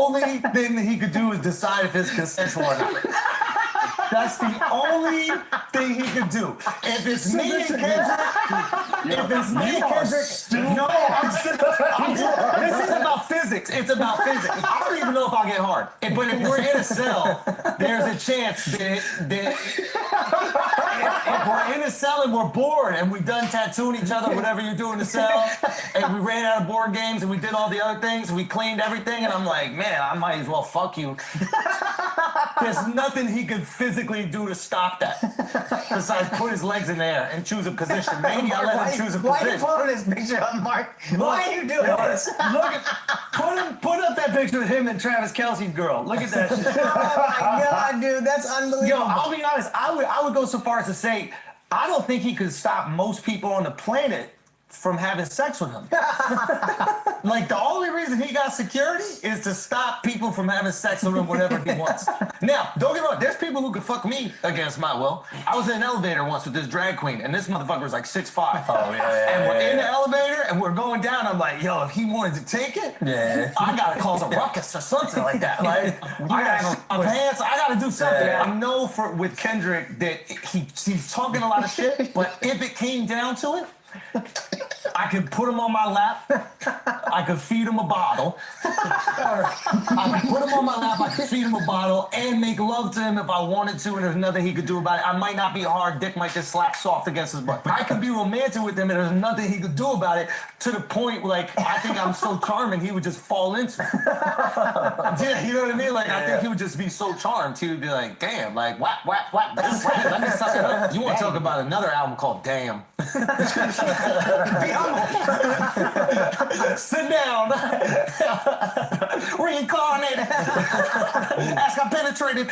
only thing that he could do is decide if it's consensual or not. That's the only thing he could do. If it's me and Kendrick, no, this is about physics. It's about physics. I don't even know if I'll get hard. But if we're in a cell, there's a chance that if we're in a cell and we're bored and we done tattooing each other, whatever you do in the cell, and we ran out of board games and we did all the other things, we cleaned everything, and I'm like, man, I might as well fuck you. There's nothing he could physically do to stop that besides put his legs in the air and choose a position. Maybe I'll let him choose a position. Why are you putting this picture up, Mark? Why are you doing this? Put up that picture of him and Travis Kelce's girl. Look at that shit. Oh my God, dude, that's unbelievable. Yo, I'll be honest. I would go so far as to say I don't think he could stop most people on the planet from having sex with him. Like, the only reason he got security is to stop people from having sex with him whenever he wants. Now, don't get me wrong, there's people who could fuck me against my will. I was in an elevator once with this drag queen, and this motherfucker was like 6'5". Oh, yeah. And we're in the elevator, and we're going down. I'm like, yo, if he wanted to take it, I gotta cause a ruckus or something like that. Like, I gotta my pants, I gotta do something. Yeah. I know with Kendrick that he's talking a lot of shit, but if it came down to it, I could put him on my lap. I could feed him a bottle. I could put him on my lap. I could feed him a bottle and make love to him if I wanted to, and there's nothing he could do about it. I might not be hard. Dick might just slap soft against his butt. But I could be romantic with him, and there's nothing he could do about it, to the point, like, I think I'm so charming, he would just fall into it. Yeah, you know what I mean? Like, I think he would just be so charmed, he would be like, damn, like, whap, whap, whap. Let me suck it up. You want to talk about another album called Damn. Sit down. Reincarnated. Ask I penetrated.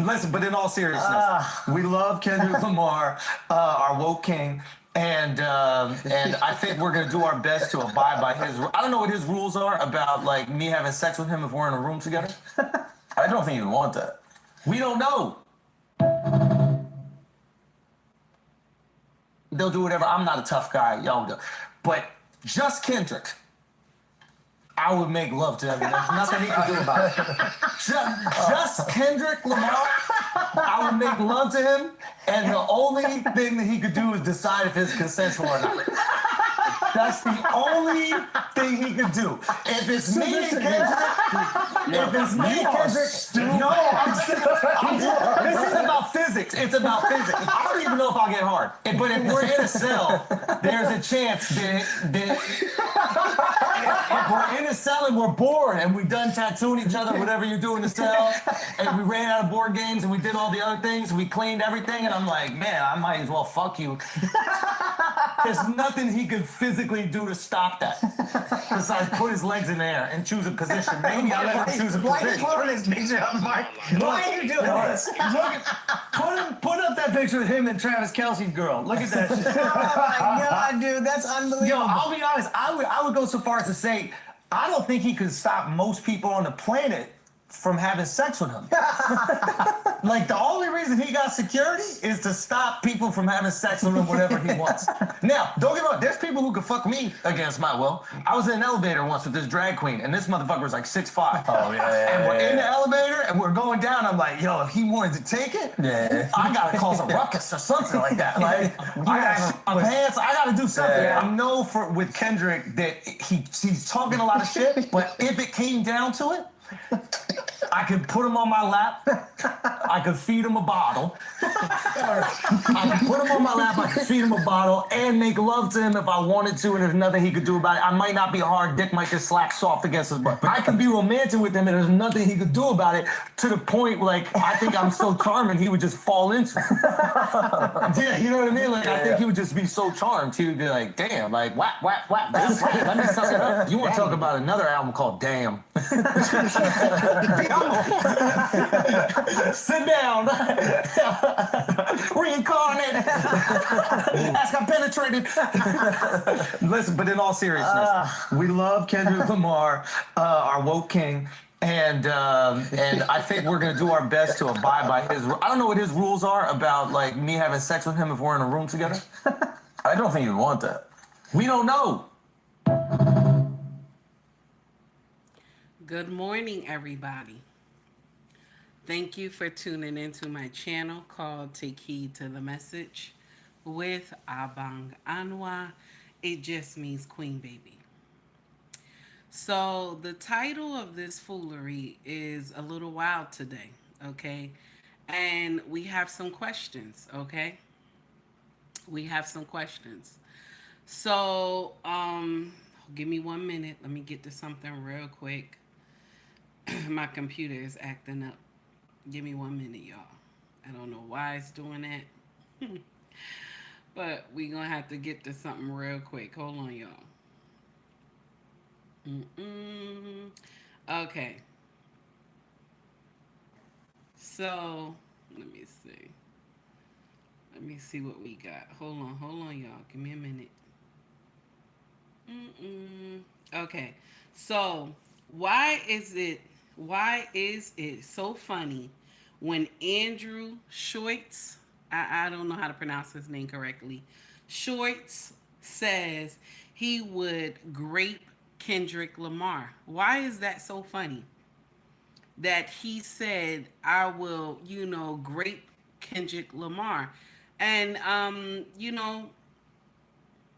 Listen, but in all seriousness, we love Kendrick Lamar, our woke king. And I think we're gonna do our best to abide by his. I don't know what his rules are about, like, me having sex with him if we're in a room together. I don't think you'd want that. We don't know. They'll do whatever. I'm not a tough guy, y'all do. But just Kendrick, I would make love to him. There's nothing he can do about it. Just Kendrick Lamar, I would make love to him, and the only thing that he could do is decide if it's consensual or not. That's the only thing he could do. If it's me and Kendrick, no, this is about physics. It's about physics. I don't even know if I'll get hard. But if we're in a cell, there's a chance that if we're in a cell and we're bored and we done tattooing each other, whatever you do in the cell, and we ran out of board games and we did all the other things, we cleaned everything, and I'm like, man, I might as well fuck you. There's nothing he could physically do to stop that besides put his legs in the air and choose a position. Maybe I'll let him choose a position. Why are you putting this picture up, Mark? Why are you doing this? Put up that picture of him and Travis Kelce's girl. Look at that shit. Oh my God, dude, that's unbelievable. Yo, I'll be honest. I would go so far as to say I don't think he could stop most people on the planet from having sex with him. Like, the only reason he got security is to stop people from having sex with him whenever he wants. Now, don't get me wrong, there's people who could fuck me against my will. I was in an elevator once with this drag queen, and this motherfucker was like 6'5". Oh, yeah. And we're in the elevator, and we're going down. I'm like, yo, if he wanted to take it, I gotta cause a ruckus or something like that. Like, I gotta my pants, I gotta do something. I know with Kendrick that he's talking a lot of shit, but if it came down to it, I could put him on my lap. I could feed him a bottle. I could put him on my lap. I could feed him a bottle and make love to him if I wanted to, and there's nothing he could do about it. I might not be hard. Dick might just slap soft against his butt. But I could be romantic with him, and there's nothing he could do about it, to the point, like, I think I'm so charming, he would just fall into it. Yeah, you know what I mean? Like, I think he would just be so charmed, he would be like, damn, like, whap, whap, whap. Let me suck it up. You want to talk about another album called Damn. Sit down. Reincarnated. Ask I penetrated. Listen, but in all seriousness, we love Kendrick Lamar, our woke king. And I think we're gonna do our best to abide by his. I don't know what his rules are about, like, me having sex with him if we're in a room together. I don't think you'd want that. We don't know. Good morning, everybody. Thank you for tuning into my channel called Take Heed to the Message with Abang Anwa. It just means Queen Baby. So, the title of this foolery is a little wild today, okay? And we have some questions, okay? We have some questions. So, give me 1 minute. Let me get to something real quick. My computer is acting up. Give me 1 minute, y'all. I don't know why it's doing that. But we gonna have to get to something real quick. Hold on, y'all. Mm-mm. Okay. So let me see. Let me see what we got. Hold on, y'all. Give me a minute. Mm-mm. Okay. So why is it so funny when Andrew Schultz, I don't know how to pronounce his name correctly, Schultz says he would grape Kendrick Lamar? Why is that so funny? That he said, I will, grape Kendrick Lamar. And,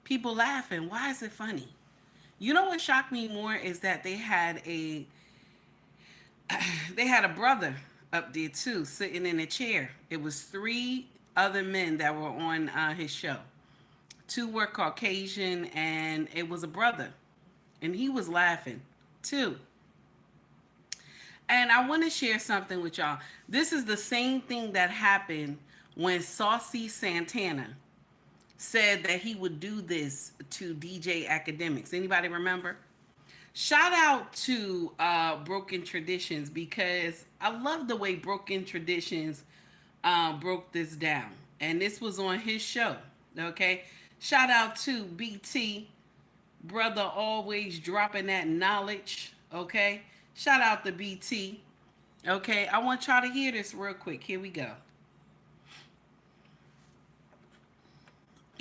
people laughing. Why is it funny? You know what shocked me more is that they had a brother up there too, sitting in a chair. It was three other men that were on his show. Two were Caucasian, and it was a brother, and he was laughing too. And I want to share something with y'all. This is the same thing that happened when Saucy Santana said that he would do this to DJ Academics. Anybody remember? Shout out to Broken Traditions, because I love the way Broken Traditions broke this down. And this was on his show. Okay. Shout out to BT, brother, always dropping that knowledge. Okay. Shout out to BT. Okay. I want y'all to hear this real quick. Here we go.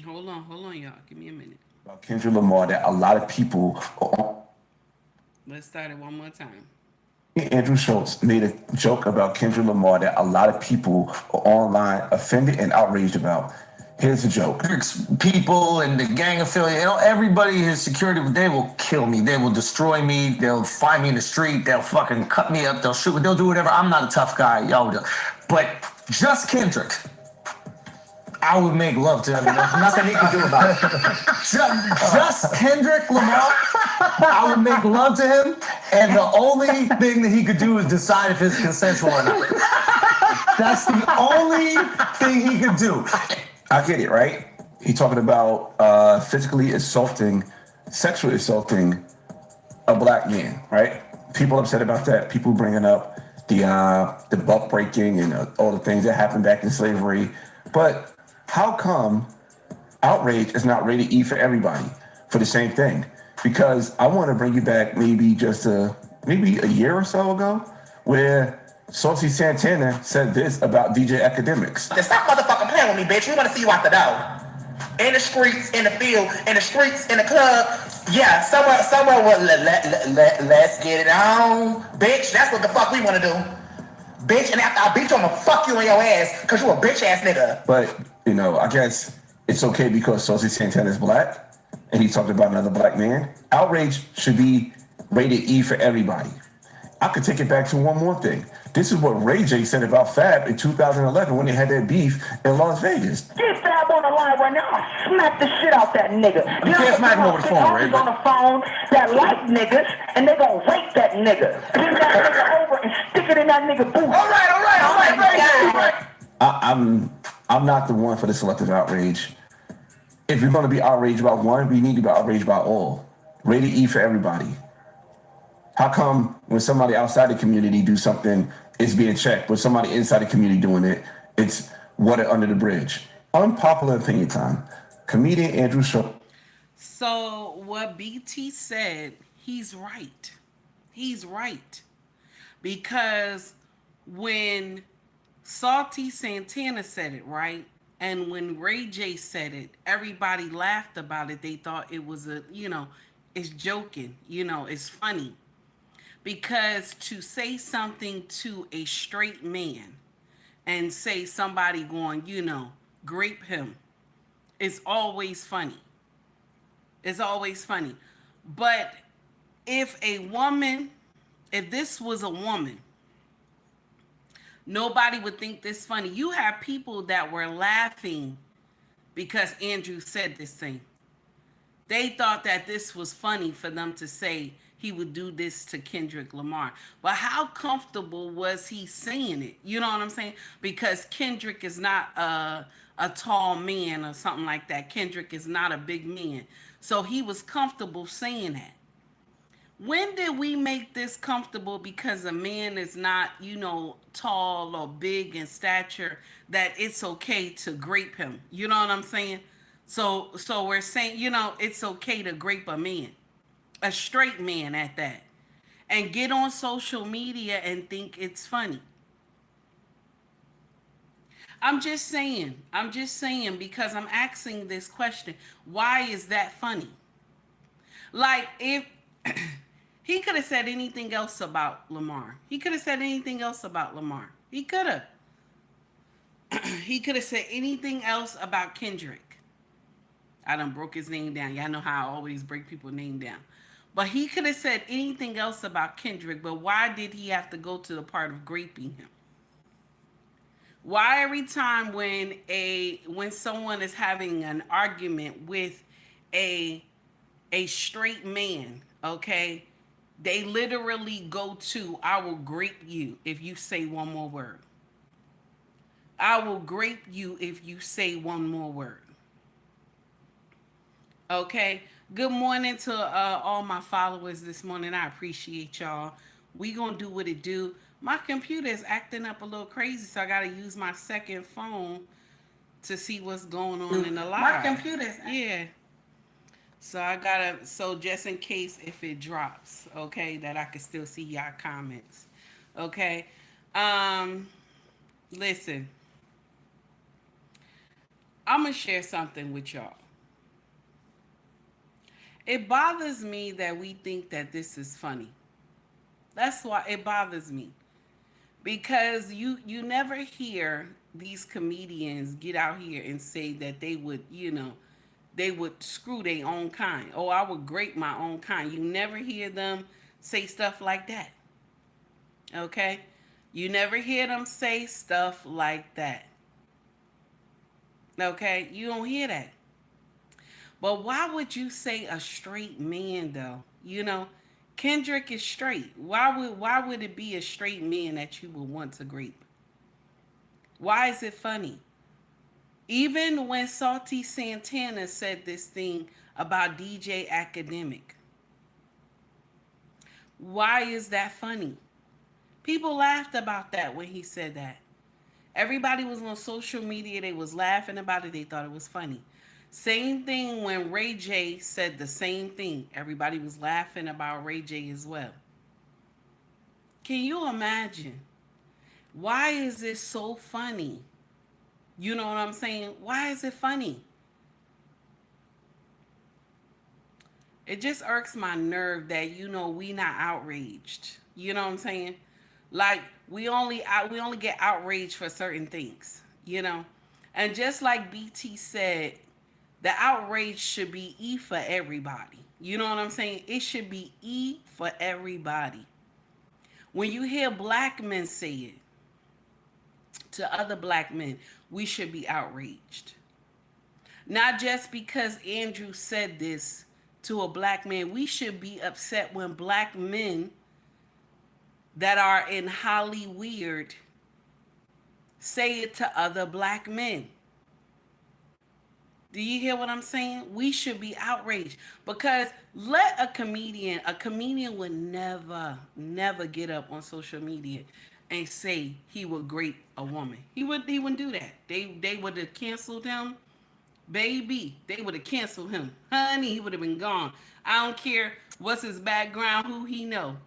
Hold on, y'all. Give me a minute. About Kendrick Lamar that a lot of people Let's start it one more time. Andrew Schultz made a joke about Kendrick Lamar that a lot of people are online offended and outraged about. Here's the joke. People and the gang affiliate, everybody, his security, they will kill me. They will destroy me. They'll find me in the street. They'll fucking cut me up. They'll shoot me. They'll do whatever. I'm not a tough guy. Y'all do. But just Kendrick, I would make love to him. There's nothing he could do about it. Just Kendrick Lamar, I would make love to him, and the only thing that he could do is decide if it's consensual or not. That's the only thing he could do. I get it, right? He talking about physically assaulting, sexually assaulting a black man, right? People upset about that. People bringing up the buck breaking and all the things that happened back in slavery. But how come outrage is not rated E for everybody for the same thing? Because I want to bring you back maybe a year or so ago, where Saucy Santana said this about DJ Academics. Stop motherfucking playing with me, bitch. We want to see you out the door. In the streets, in the field, in the streets, in the club. Yeah, somewhere. Let's get it on, bitch. That's what the fuck we want to do, bitch. And after I beat you, I'ma fuck you in your ass, cause you a bitch ass nigga. But I guess it's okay because Saucy Santana is black, and he talked about another black man. Outrage should be rated E for everybody. I could take it back to one more thing. This is what Ray J said about Fab in 2011 when they had that beef in Las Vegas. Get Fab on the line right now. I'll smack the shit out that nigga. You can't smack him over the phone, Ray. On the phone that like niggas, and they gonna rape that nigga. Bring that nigga over and stick it in that nigga booty. All right, Ray. I'm not the one for the selective outrage. If you're going to be outraged about one, we need to be outraged about all. Rated E for everybody. How come when somebody outside the community do something, it's being checked? When somebody inside the community doing it, it's water under the bridge? Unpopular opinion time. Comedian Andrew Schultz. So what BT said, he's right. He's right. Because when Salty Santana said it, right? And when Ray J said it, everybody laughed about it. They thought it was it's joking, it's funny. Because to say something to a straight man and say somebody going, grape him, is always funny. It's always funny. But if this was a woman, nobody would think this funny. You have people that were laughing because Andrew said this thing. They thought that this was funny for them to say he would do this to Kendrick Lamar. But how comfortable was he saying it? You know what I'm saying? Because Kendrick is not a tall man or something like that. Kendrick is not a big man. So he was comfortable saying that. When did we make this comfortable because a man is not, tall or big in stature, that it's okay to grape him? You know what I'm saying? So we're saying, it's okay to grape a man, a straight man at that, and get on social media and think it's funny. I'm just saying because I'm asking this question. Why is that funny? Like, if he could have said anything else about Lamar. He could have said anything else about Lamar. He could have. He could have said anything else about Kendrick. I done broke his name down. Y'all know how I always break people's name down. But he could have said anything else about Kendrick, but why did he have to go to the part of graping him? Why every time when someone is having an argument with a straight man, okay, they literally go to, I will grape you if you say one more word. I will grape you if you say one more word. Okay. Good morning to all my followers this morning. I appreciate y'all. We gonna do what it do. My computer is acting up a little crazy, so I gotta use my second phone to see what's going on in the live. My computer is So just in case if it drops, okay, that I can still see y'all comments. Okay. Listen. I'm gonna share something with y'all. It bothers me that we think that this is funny. That's why it bothers me. Because you never hear these comedians get out here and say that they would, they would screw their own kind. Oh, I would grape my own kind. You never hear them say stuff like that. Okay? You never hear them say stuff like that. Okay? You don't hear that. But why would you say a straight man, though? Kendrick is straight. Why would it be a straight man that you would want to grape? Why is it funny? Even when Salty Santana said this thing about DJ Academic, why is that funny? People laughed about that when he said that. Everybody was on social media. They was laughing about it. They thought it was funny. Same thing when Ray J said the same thing. Everybody was laughing about Ray J as well. Can you imagine? Why is this so funny? You know what I'm saying? Why is it funny? It just irks my nerve that, we not outraged. You know what I'm saying? Like, we only get outraged for certain things, And just like BT said, the outrage should be E for everybody. You know what I'm saying? It should be E for everybody. When you hear black men say it to other black men, we should be outraged. Not just because Andrew said this to a black man. We should be upset when black men that are in Hollywood say it to other black men. Do you hear what I'm saying? We should be outraged because let a comedian would never get up on social media and say he would grape a woman. He wouldn't do that. They would have canceled him. Baby, they would have canceled him. Honey, he would have been gone. I don't care what's his background, who he know.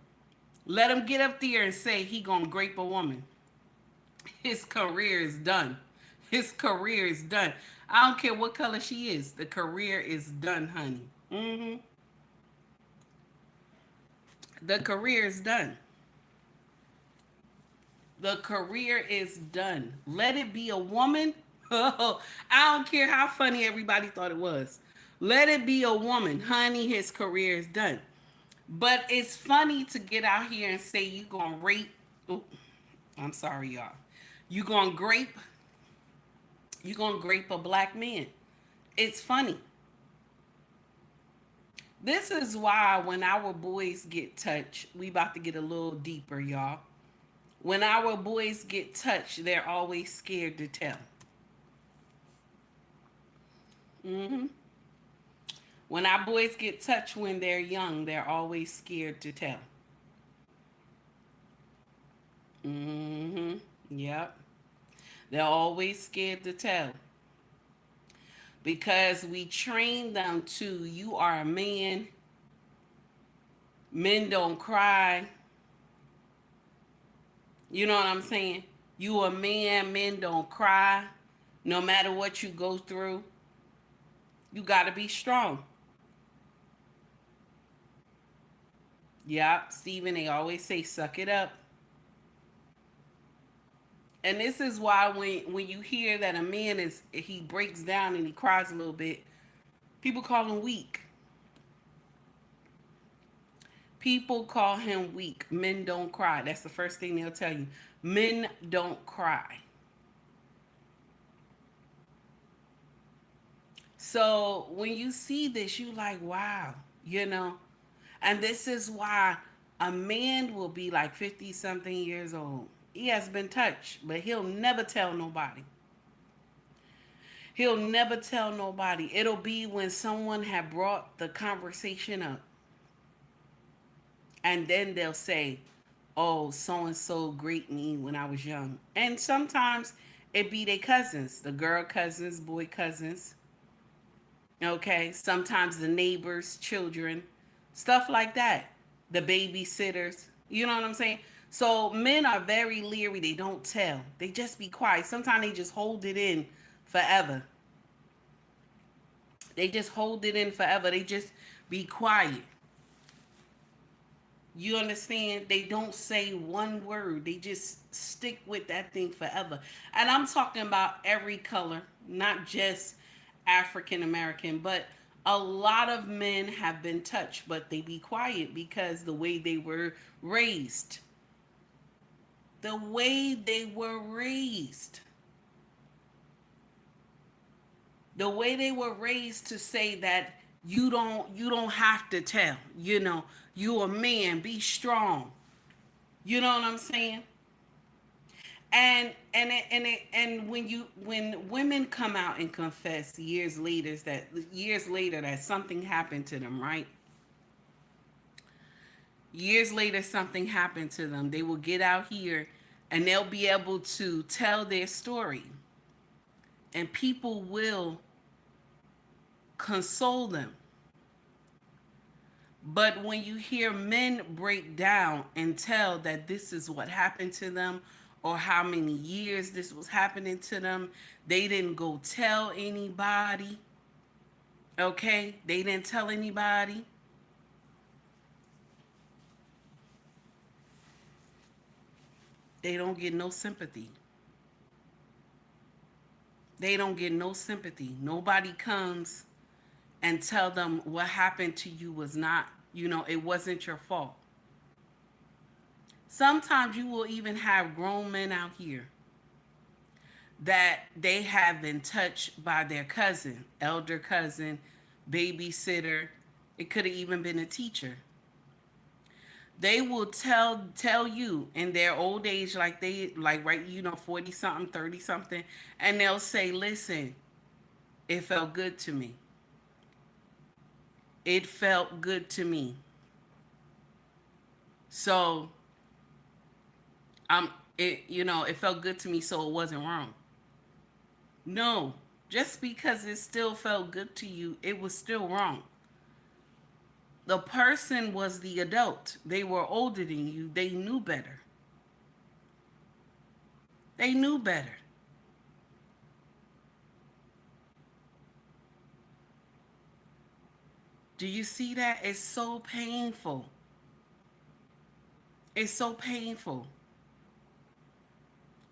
Let him get up there and say he gonna grape a woman. His career is done. His career is done. I don't care what color she is. The career is done, honey. The career is done. The career is done. Let it be a woman. Oh, I don't care how funny everybody thought it was. Let it be a woman. Honey, his career is done. But it's funny to get out here and say you gonna rape. Oh, I'm sorry, y'all. You gonna grape. You gonna grape a black man. It's funny. This is why when our boys get touched, we about to get a little deeper, y'all. When our boys get touched, they're always scared to tell. When our boys get touched when they're young, they're always scared to tell. Yep. They're always scared to tell. Because we train them to, you are a man. Men don't cry. You know what I'm saying? You a man, men don't cry. No matter what you go through, you got to be strong. Yep, Stephen, they always say, suck it up. And this is why when you hear that a man he breaks down and he cries a little bit, people call him weak. People call him weak. Men don't cry. That's the first thing they'll tell you. Men don't cry. So when you see this, you like, wow, you know. And this is why a man will be like 50 something years old. He has been touched, but he'll never tell nobody. He'll never tell nobody. It'll be when someone had brought the conversation up. And then they'll say, oh, so-and-so raped me when I was young. And sometimes it be their cousins, the girl cousins, boy cousins. Okay, sometimes the neighbors' children, stuff like that. The babysitters, you know what I'm saying? So men are very leery. They don't tell. They just be quiet. Sometimes they just hold it in forever. They just hold it in forever. They just be quiet. You understand? They don't say one word. They just stick with that thing forever. And I'm talking about every color, not just African American, but a lot of men have been touched, but they be quiet because the way they were raised. The way they were raised. The way they were raised to say that you don't have to tell, you know, you a man, be strong. You know what I'm saying? And when women come out and confess years later that something happened to them, right? Years later something happened to them. They will get out here and they'll be able to tell their story. And people will console them. But when you hear men break down and tell that this is what happened to them or how many years this was happening to them, they didn't go tell anybody. Okay? They didn't tell anybody. They don't get no sympathy. They don't get no sympathy. Nobody comes and tell them what happened to you was not, you know, it wasn't your fault. Sometimes you will even have grown men out here that they have been touched by their cousin, elder cousin, babysitter. It could have even been a teacher. They will tell you in their old age, like right, you know, 40 something, 30 something, and they'll say, listen, it felt good to me. It felt good to me. So it felt good to me, so it wasn't wrong. No, just because it still felt good to you, it was still wrong. The person was the adult. They were older than you. They knew better. They knew better. Do you see that? It's so painful. It's so painful.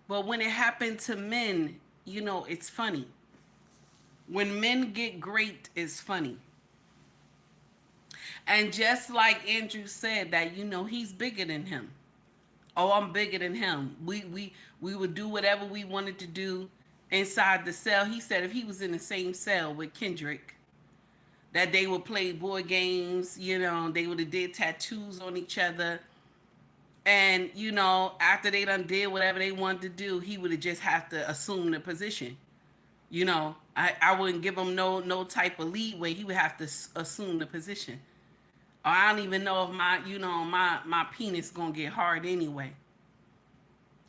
But when it happened to men, you know, it's funny. When men get great, it's funny. And just like Andrew said that, you know, he's bigger than him. Oh, I'm bigger than him. We would do whatever we wanted to do inside the cell. He said if he was in the same cell with Kendrick, that they would play board games, you know, they would have did tattoos on each other. And, you know, after they done did whatever they wanted to do, he would have just have to assume the position. You know, I wouldn't give him no type of leeway. He would have to assume the position. Or I don't even know if my penis gonna get hard anyway.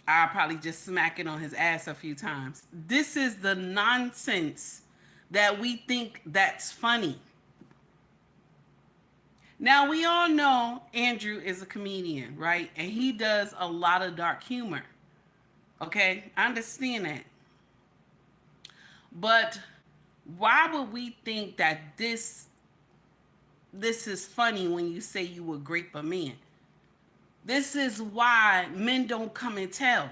I'll probably just smack it on his ass a few times. This is the nonsense that we think that's funny. Now, we all know Andrew is a comedian, right? And he does a lot of dark humor. Okay? I understand that. But why would we think that this is funny when you say you would grape a man? This is why men don't come and tell.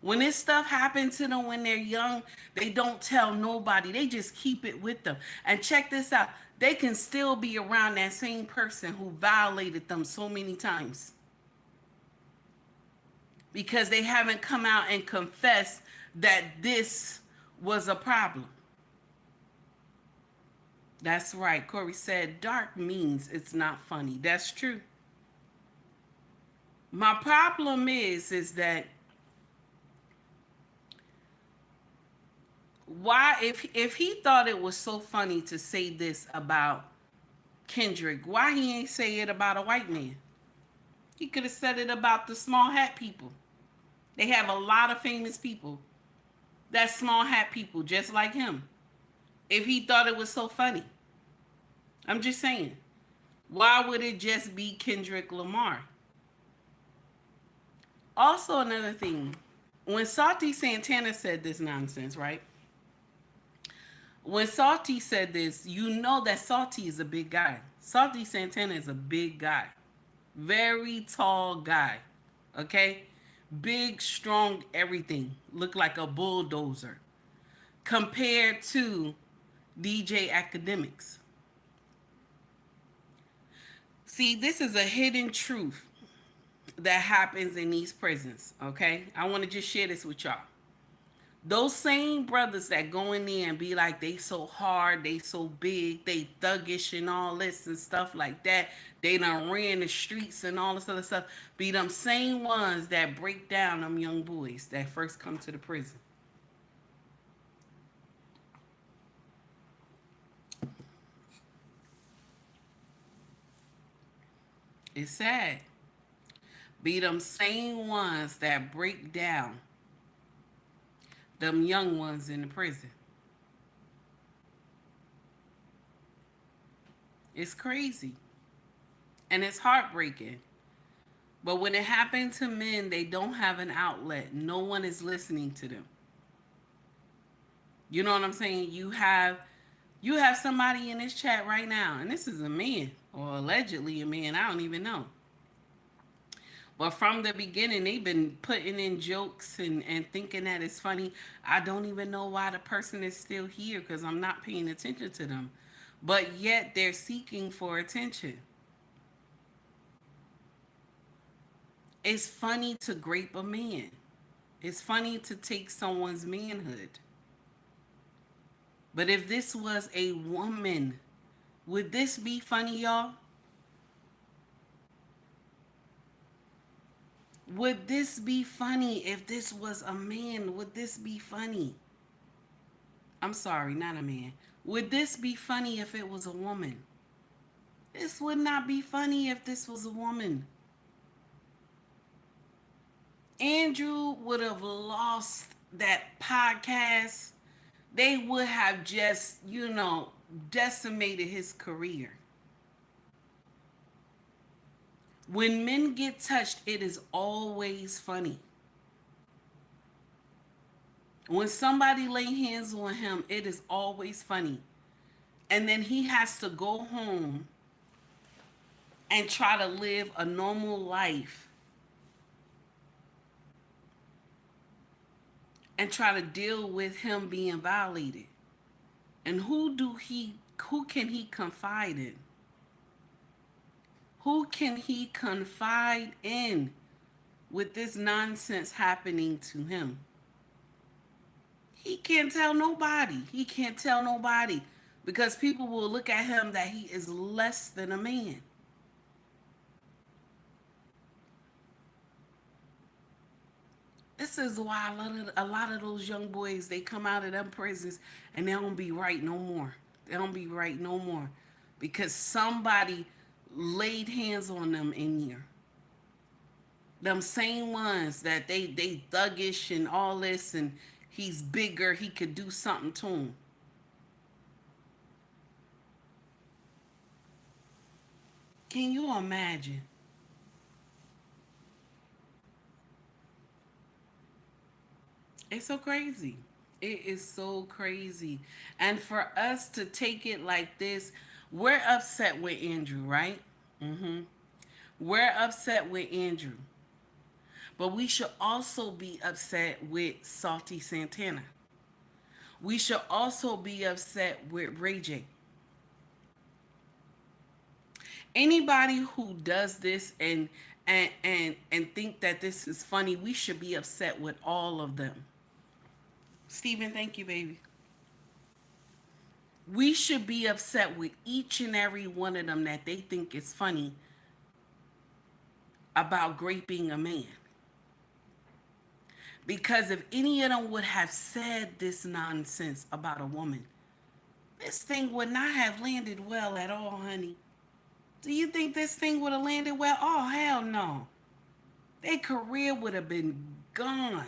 When this stuff happens to them when they're young, they don't tell nobody. They just keep it with them. And check this out. They can still be around that same person who violated them so many times. Because they haven't come out and confessed that this was a problem. That's right. Corey said, dark means it's not funny. That's true. My problem is that why, if he thought it was so funny to say this about Kendrick, why he ain't say it about a white man? He could have said it about the small hat people. They have a lot of famous people that's small hat people just like him. If he thought it was so funny. I'm just saying. Why would it just be Kendrick Lamar? Also, another thing. When Salty Santana said this nonsense, right? When Salty said this, you know that Salty is a big guy. Salty Santana is a big guy. Very tall guy. Okay? Big, strong, everything. Look like a bulldozer. Compared to DJ Academics. See, this is a hidden truth that happens in these prisons, okay? I want to just share this with y'all. Those same brothers that go in there and be like, they so hard, they so big, they thuggish and all this and stuff like that. They done ran the streets and all this other stuff. Be them same ones that break down them young boys that first come to the prison. It's sad. Be them same ones that break down them young ones in the prison. It's crazy. And it's heartbreaking. But when it happens to men, they don't have an outlet. No one is listening to them. You know what I'm saying? You have somebody in this chat right now, and this is a man, or allegedly a man, I don't even know. But from the beginning, they've been putting in jokes and thinking that it's funny. I don't even know why the person is still here because I'm not paying attention to them. But yet they're seeking for attention. It's funny to grape a man. It's funny to take someone's manhood. But if this was a woman, would this be funny, y'all? Would this be funny if this was a man? Would this be funny? I'm sorry, not a man. Would this be funny if it was a woman? This would not be funny if this was a woman. Andrew would have lost that podcast. They would have just, decimated his career. When men get touched, it is always funny. When somebody lay hands on him, it is always funny. And then he has to go home and try to live a normal life and try to deal with him being violated. And who can he confide in? Who can he confide in with this nonsense happening to him? He can't tell nobody. He can't tell nobody because people will look at him that he is less than a man. This is why a lot of those young boys, they come out of them prisons and they don't be right no more. They don't be right no more because somebody laid hands on them in here. Them same ones that they thuggish and all this, and he's bigger, he could do something to him. Can you imagine? It's so crazy. It is so crazy. And for us to take it like this, we're upset with Andrew, right? We're upset with Andrew. But we should also be upset with Salty Santana. We should also be upset with Ray J. Anybody who does this and think that this is funny, we should be upset with all of them. Steven, thank you, baby. We should be upset with each and every one of them that they think is funny about graping a man. Because if any of them would have said this nonsense about a woman, this thing would not have landed well at all, honey. Do you think this thing would have landed well? Oh, hell no. Their career would have been gone.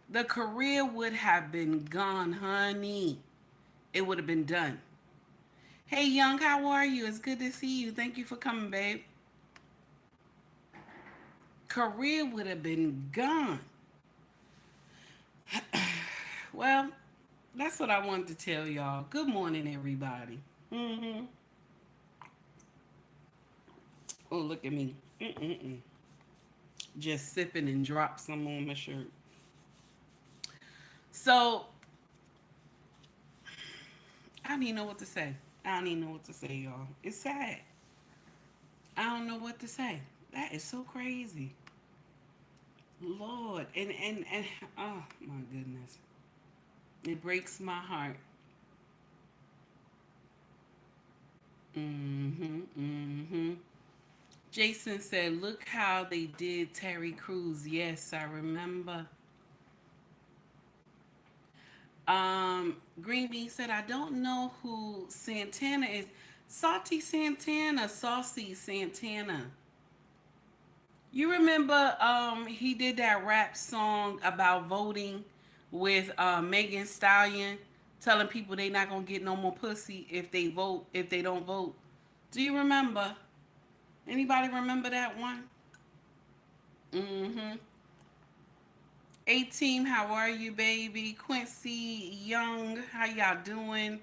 The career would have been gone, honey. It would have been done. Hey, Young, how are you? It's good to see you. Thank you for coming, babe. Career would have been gone. Well, that's what I wanted to tell y'all. Good morning, everybody. Oh, look at me. Just sipping and drop some on my shirt. So, I don't even know what to say. Y'all. It's sad. I don't know what to say. That is so crazy. Lord. And oh my goodness. It breaks my heart. Jason said, look how they did Terry Crews. Yes, I remember. Green Bean said, I don't know who Santana is. Saucy Santana. You remember he did that rap song about voting with Megan Stallion, telling people they not gonna get no more pussy if they don't vote. Do you remember? Anybody remember that one? 18, how are you, baby? Quincy Young, how y'all doing?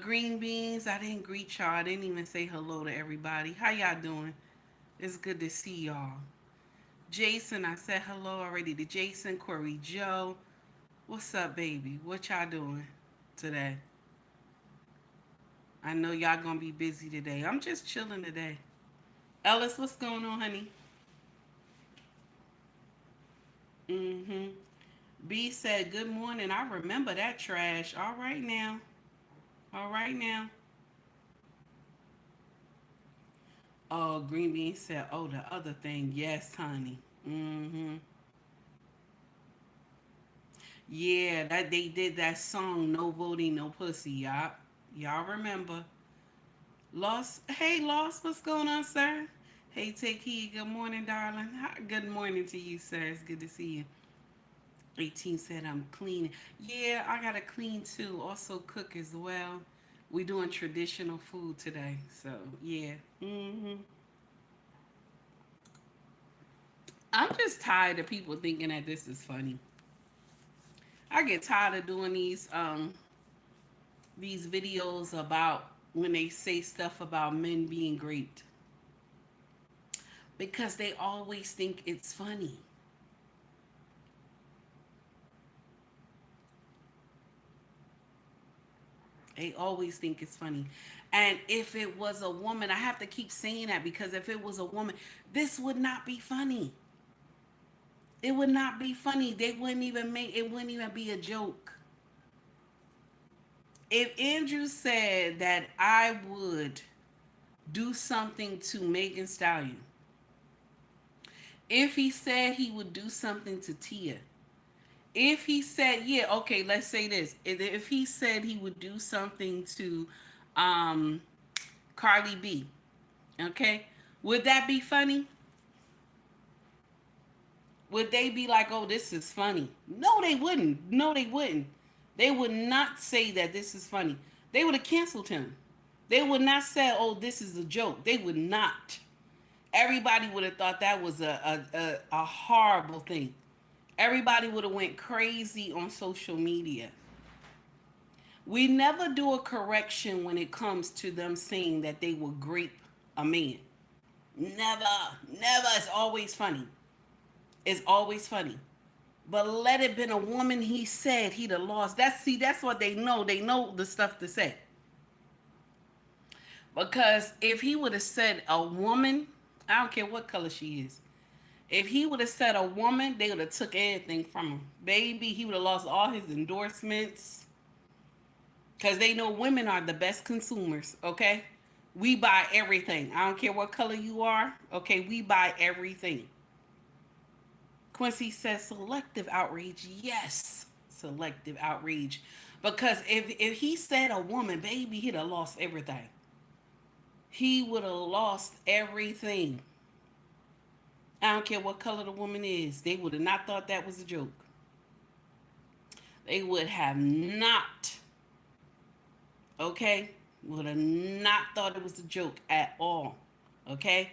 Green Beans, I didn't greet y'all. I didn't even say hello to everybody. How y'all doing? It's good to see y'all. Jason, I said hello already to Jason. Corey Joe, what's up, baby? What y'all doing today? I know y'all gonna be busy today. I'm just chilling today. Ellis, what's going on, honey? B said, good morning. I remember that trash. All right now. Oh, Green Bean said, oh, the other thing. Yes, honey. Yeah, that they did that song, No Voting, No Pussy, y'all remember. Lost, hey, Lost, what's going on, sir? Hey, Take Heed, good morning, darling. Good morning to you, sir. It's good to see you. 18 said, I'm cleaning. Yeah, I gotta clean too. Also cook as well. We doing traditional food today, so yeah. I'm just tired of people thinking that this is funny. I get tired of doing these videos about when they say stuff about men being raped, because they always think it's funny. They always think it's funny. And if it was a woman, I have to keep saying that because if it was a woman, this would not be funny. It would not be funny. They wouldn't even make it wouldn't even be a joke. If Andrew said that I would do something to Megan Stallion, if he said he would do something to Tia, if he said, yeah, okay, let's say this. If he said he would do something to Cardi B, okay, would that be funny? Would they be like, oh, this is funny? No, they wouldn't. No, they wouldn't. They would not say that this is funny. They would have canceled him. They would not say, oh, this is a joke. They would not. Everybody would have thought that was a horrible thing. Everybody would have went crazy on social media. We never do a correction when it comes to them saying that they will grape a man. Never. Never. It's always funny. It's always funny. But let it been a woman he said he'd have lost. That's what they know. They know the stuff to say. Because if he would have said a woman, I don't care what color she is. If he would have said a woman, they would have took everything from him. Baby, he would have lost all his endorsements. Because they know women are the best consumers, okay? We buy everything. I don't care what color you are, okay? We buy everything. Quincy says selective outrage. Yes, selective outrage. Because if he said a woman, baby, he'd have lost everything. He would have lost everything. I don't care what color the woman is. They would have not thought that was a joke. They would have not. Okay? Would have not thought it was a joke at all. Okay?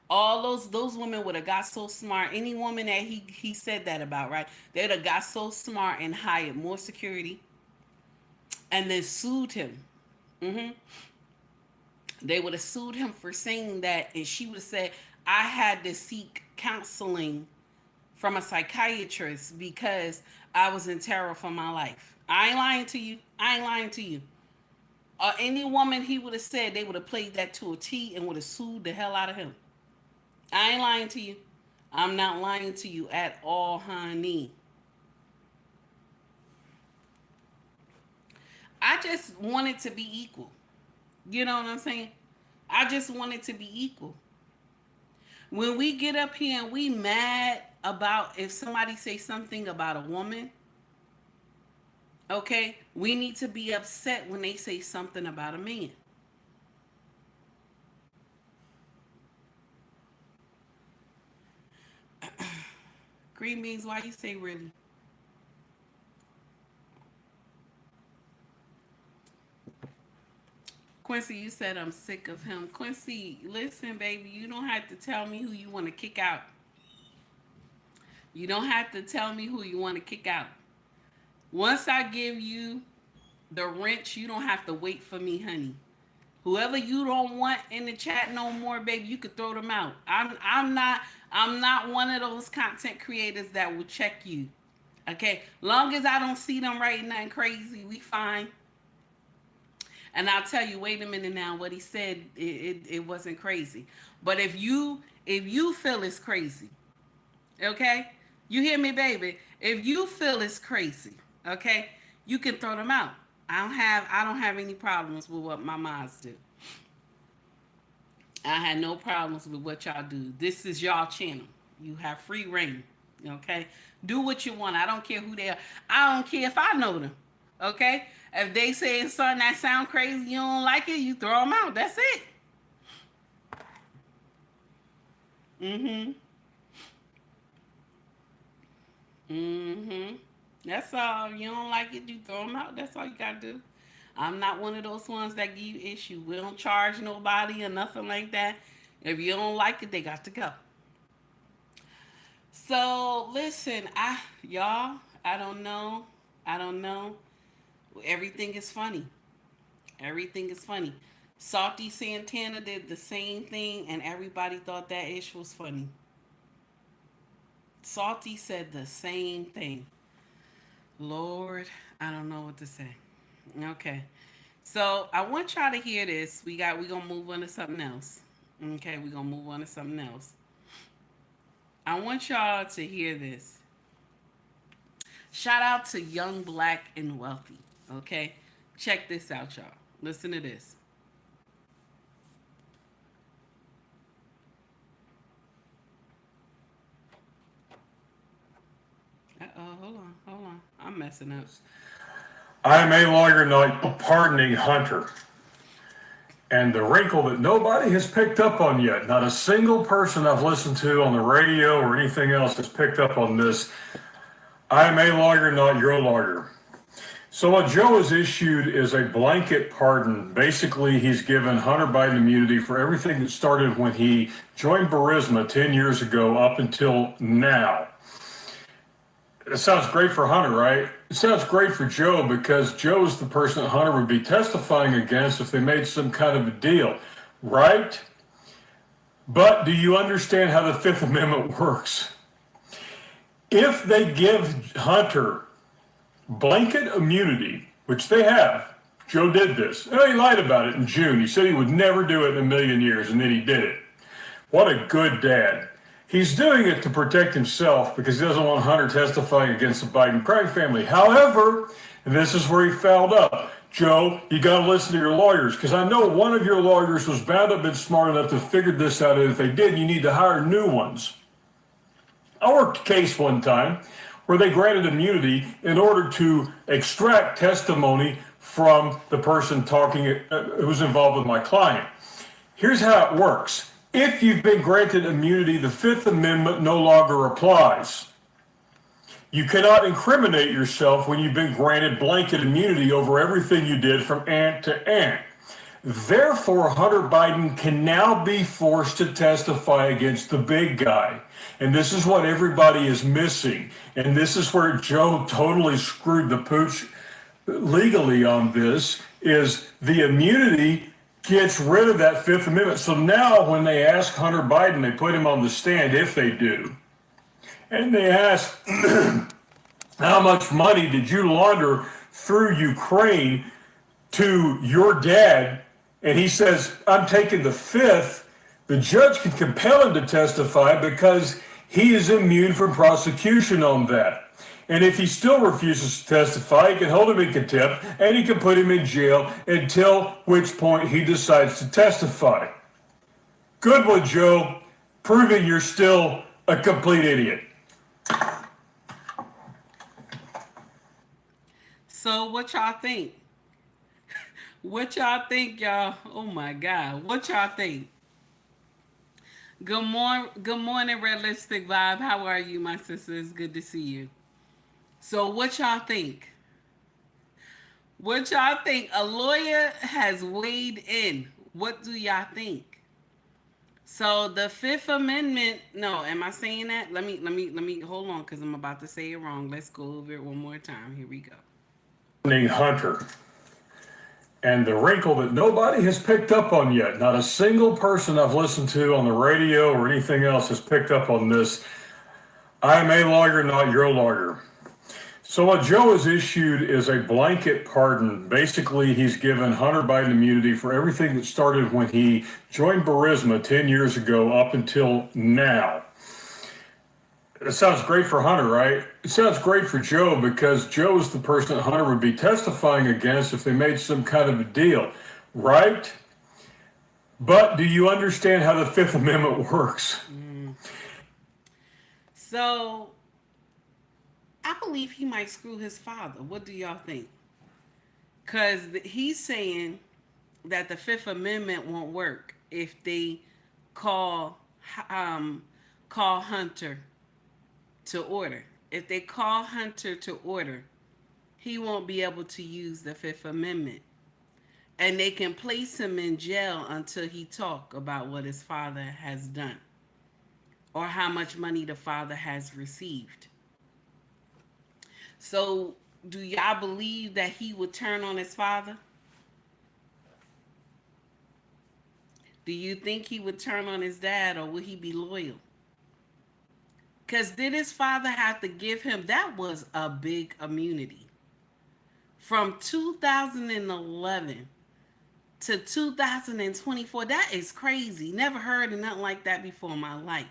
All those women would have got so smart. Any woman that he said that about, right? They would have got so smart and hired more security and then sued him. They would have sued him for saying that, and she would have said, I had to seek counseling from a psychiatrist because I was in terror for my life. I ain't lying to you. I ain't lying to you. Any woman he would have said, they would have played that to a T and would have sued the hell out of him. I ain't lying to you. I'm not lying to you at all, honey. I just want it to be equal. You know what I'm saying? I just want it to be equal. When we get up here and we mad about if somebody say something about a woman, okay, we need to be upset when they say something about a man. Green beans, why you say really? Quincy, you said I'm sick of him. Quincy, listen, baby, you don't have to tell me who you want to kick out. You don't have to tell me who you want to kick out. Once I give you the wrench, you don't have to wait for me, honey. Whoever you don't want in the chat no more, baby, you could throw them out. I'm not one of those content creators that will check you. Okay? Long as I don't see them writing nothing crazy, we fine. And I'll tell you, wait a minute now, what he said, it wasn't crazy. But if you feel it's crazy, okay? You hear me, baby? If you feel it's crazy, okay, you can throw them out. I don't have any problems with what my moms do. I had no problems with what y'all do. This is y'all channel. You have free reign, okay? Do what you want. I don't care who they are. I don't care if I know them, okay? If they say something that sound crazy, you don't like it, you throw them out. That's it. That's all. You don't like it, you throw them out. That's all you gotta do. I'm not one of those ones that give you issue. We don't charge nobody or nothing like that. If you don't like it, they got to go. So listen, y'all, I don't know. Everything is funny. Everything is funny. Salty Santana did the same thing and everybody thought that ish was funny. Salty said the same thing. Lord, I don't know what to say. Okay. So I want y'all to hear this. We're gonna move on to something else. Okay, we're gonna move on to something else. I want y'all to hear this. Shout out to Young, Black, and Wealthy. Okay? Check this out, y'all. Listen to this. Hold on. I'm messing up. I am a lawyer not pardoning Hunter. And the wrinkle that nobody has picked up on yet, not a single person I've listened to on the radio or anything else has picked up on this. I am a lawyer, not your lawyer. So what Joe has issued is a blanket pardon. Basically, he's given Hunter Biden immunity for everything that started when he joined Burisma 10 years ago up until now. It sounds great for Hunter, right? It sounds great for Joe because Joe's the person that Hunter would be testifying against if they made some kind of a deal, right? But do you understand how the Fifth Amendment works? If they give Hunter blanket immunity, which they have, Joe did this. Oh, he lied about it in June. He said he would never do it in a million years, and then he did it. What a good dad. He's doing it to protect himself because he doesn't want Hunter testifying against the Biden crime family. However, and this is where he fouled up. Joe, you got to listen to your lawyers because I know one of your lawyers was bound up and smart enough to figure this out. And if they did, you need to hire new ones. I worked a case one time where they granted immunity in order to extract testimony from the person talking who was involved with my client. Here's how it works. If you've been granted immunity, the Fifth Amendment no longer applies. You cannot incriminate yourself when you've been granted blanket immunity over everything you did from ant to ant. Therefore, Hunter Biden can now be forced to testify against the big guy. And this is what everybody is missing. And this is where Joe totally screwed the pooch legally on this, is the immunity gets rid of that Fifth Amendment. So now when they ask Hunter Biden, they put him on the stand, if they do, and they ask, how much money did you launder through Ukraine to your dad? And he says, I'm taking the Fifth. The judge can compel him to testify because he is immune from prosecution on that. And if he still refuses to testify, he can hold him in contempt and he can put him in jail until which point he decides to testify. Good one, Joe. Proving you're still a complete idiot. So what y'all think? What y'all think, y'all? Oh my God. What y'all think? Good morning, Red Lipstick Vibe. How are you, my sisters? Good to see you. So what y'all think? What y'all think? A lawyer has weighed in. What do y'all think? So the Fifth Amendment, no, am I saying that? Let me hold on because I'm about to say it wrong. Let's go over it one more time. Here we go. Hunter. And the wrinkle that nobody has picked up on yet, not a single person I've listened to on the radio or anything else has picked up on this. I'm a lawyer, not your lawyer. So what Joe has issued is a blanket pardon. Basically, he's given Hunter Biden immunity for everything that started when he joined Burisma 10 years ago up until now. It sounds great for Hunter, right? It sounds great for Joe because Joe is the person that Hunter would be testifying against if they made some kind of a deal, right? But do you understand how the Fifth Amendment works? So I believe he might screw his father. What do y'all think? Because he's saying that the Fifth Amendment won't work if they call Hunter to order. If they call Hunter to order, he won't be able to use the Fifth Amendment. And they can place him in jail until he talk about what his father has done or how much money the father has received. So do y'all believe that he would turn on his father? Do you think he would turn on his dad, or would he be loyal? Because did his father have to give him, that was a big immunity. From 2011 to 2024. That is crazy. Never heard of nothing like that before in my life.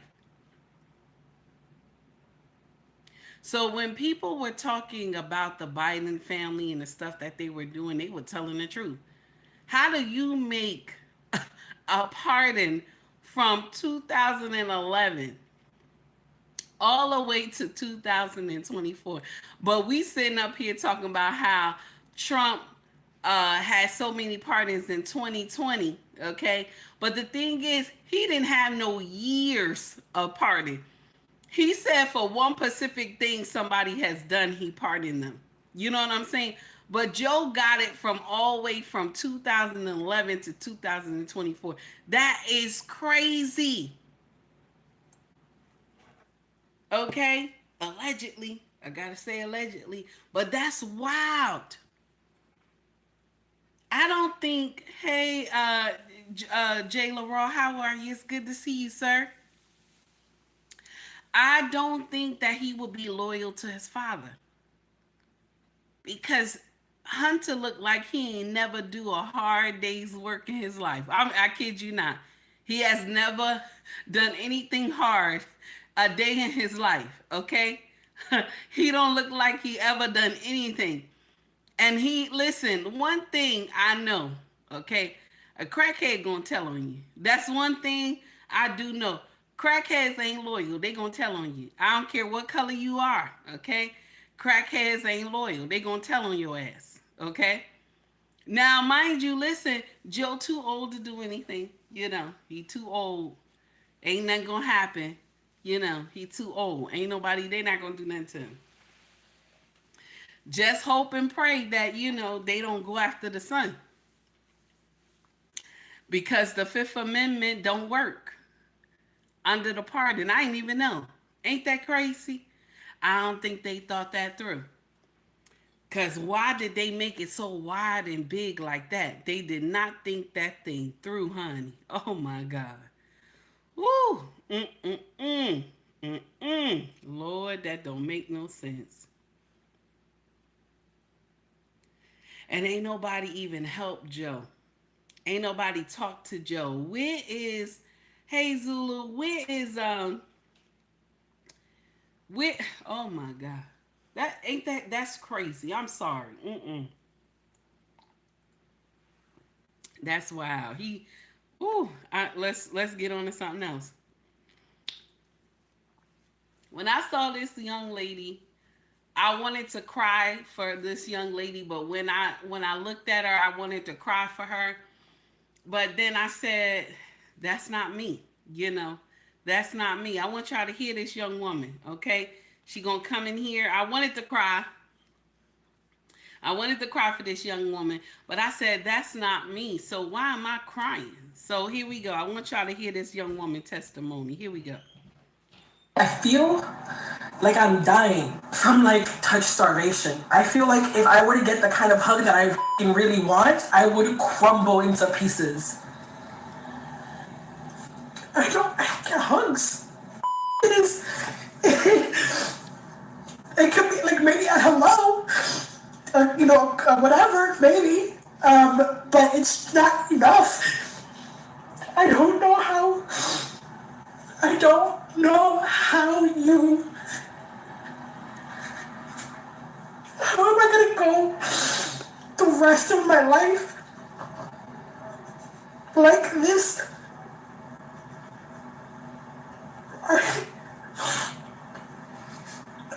So when people were talking about the Biden family and the stuff that they were doing, they were telling the truth. How do you make a pardon from 2011 all the way to 2024? But we sitting up here talking about how Trump had so many pardons in 2020, okay? But the thing is, he didn't have no years of pardon. He said for one specific thing somebody has done, he pardoned them. You know what I'm saying? But Joe got it from all the way from 2011 to 2024. That is crazy. Okay? Allegedly. I gotta say allegedly. But that's wild. I don't think, hey, Jay LaRaw, how are you? It's good to see you, sir. I don't think that he will be loyal to his father. Because Hunter looked like he ain't never do a hard day's work in his life. I kid you not. He has never done anything hard a day in his life, okay? He don't look like he ever done anything. And listen, one thing I know, okay? A crackhead gonna tell on you. That's one thing I do know. Crackheads ain't loyal. They gonna tell on you. I don't care what color you are, okay? Crackheads ain't loyal. They gonna tell on your ass, okay? Now, mind you, listen, Joe too old to do anything. You know, he too old. Ain't nothing gonna happen. You know, he too old. Ain't nobody, they not gonna do nothing to him. Just hope and pray that, you know, they don't go after the son. Because the Fifth Amendment don't work under the pardon. I didn't even know. Ain't that crazy? I don't think they thought that through. Because why did they make it so wide and big like that? They did not think that thing through, honey. Oh, my God. Woo! Lord, that don't make no sense. And ain't nobody even help Joe. Ain't nobody talk to Joe. Where is, hey Zulu, oh my God. That's crazy. I'm sorry. That's wild. Let's get on to something else. When I saw this young lady, I wanted to cry for this young lady, but when I looked at her, I wanted to cry for her. But then I said, that's not me, you know. That's not me. I want y'all to hear this young woman, okay? She gonna come in here. I wanted to cry for this young woman, but I said, that's not me. So why am I crying? So here we go. I want y'all to hear this young woman testimony. Here we go. I feel like I'm dying from like touch starvation. I feel like if I were to get the kind of hug that I really want, I would crumble into pieces. I don't get hugs. It is. It could be like maybe a hello, whatever, maybe. But it's not enough. I don't know how you. How am I gonna go the rest of my life like this?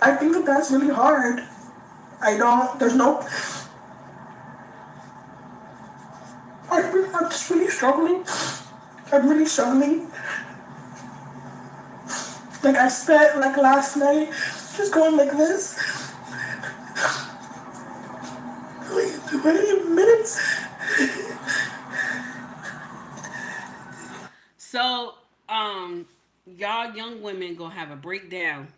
I think that's really hard. I'm just really struggling. I'm really struggling. Like I spent like last night just going like this. 20 minutes. So, y'all young women gonna have a breakdown.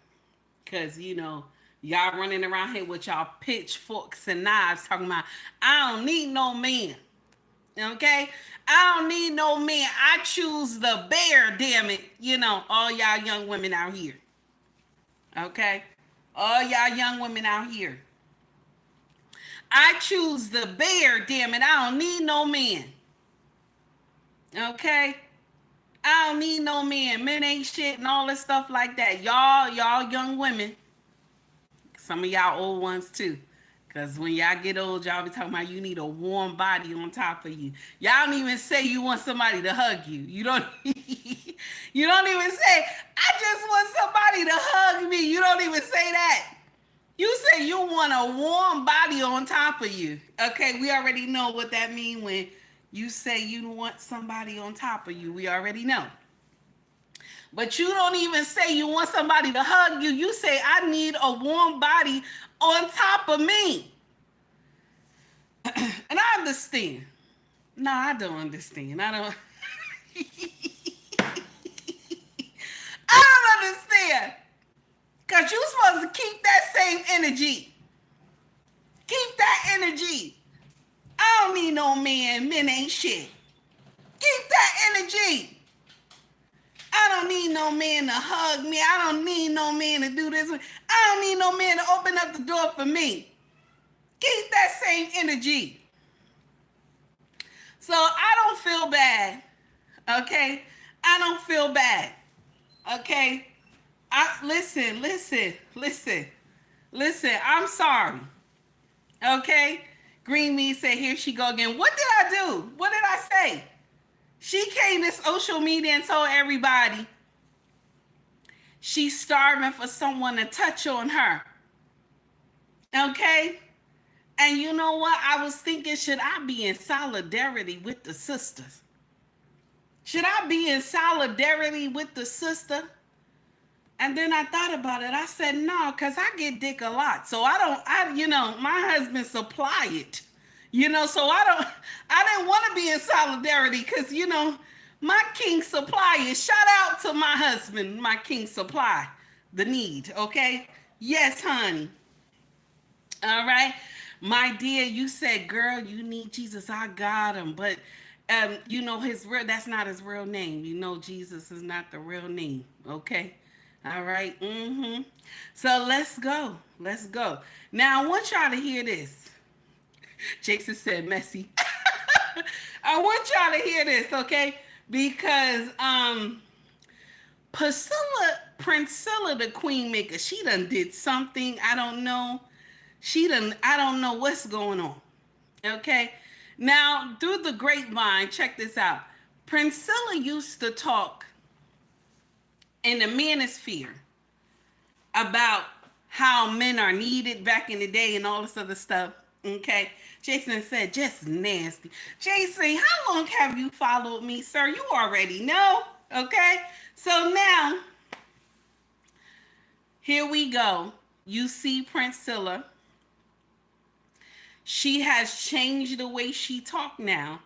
Cause you know, y'all running around here with y'all pitchforks and knives talking about, I don't need no man. Okay? I don't need no man. I choose the bear, damn it. You know, all y'all young women out here. Okay? All y'all young women out here. I choose the bear, damn it. I don't need no man. Okay? I don't need no men. Men ain't shit and all this stuff like that. Y'all young women, some of y'all old ones too. Because when y'all get old, y'all be talking about you need a warm body on top of you. Y'all don't even say you want somebody to hug you. You don't you don't even say, I just want somebody to hug me. You don't even say that. You say you want a warm body on top of you. Okay, we already know what that means when you say you want somebody on top of you. We already know. But you don't even say you want somebody to hug you. You say, I need a warm body on top of me. And I understand. No, I don't understand. I don't understand. Because you're supposed to keep that same energy. Keep that energy. I don't need no man. Men ain't shit. Keep that energy. I don't need no man to hug me. I don't need no man to do this. I don't need no man to open up the door for me. Keep that same energy. So I don't feel bad. Okay? I don't feel bad. Okay? Listen. I'm sorry. Okay? Green Me said, here she go again. What did I do? What did I say? She came to social media and told everybody she's starving for someone to touch on her. Okay? And you know what? I was thinking, should I be in solidarity with the sisters? Should I be in solidarity with the sister? And then I thought about it. I said, no, because I get dick a lot. So my husband supply it. So I didn't want to be in solidarity because, my king supply is. Shout out to my husband, my king supply the need, okay? Yes, honey. All right. My dear, you said, girl, you need Jesus. I got him. But, that's not his real name. Jesus is not the real name, okay? All right. So let's go. Now, I want y'all to hear this. Jason said messy. I want y'all to hear this, okay? Because Priscilla the Queen Maker, she done did something. I don't know. I don't know what's going on. Okay? Now, through the grapevine, check this out. Priscilla used to talk in the manosphere about how men are needed back in the day and all this other stuff. Okay? Jason said, just nasty. Jason, how long have you followed me, sir? You already know. Okay? So now, here we go. You see Priscilla. She has changed the way she talk now.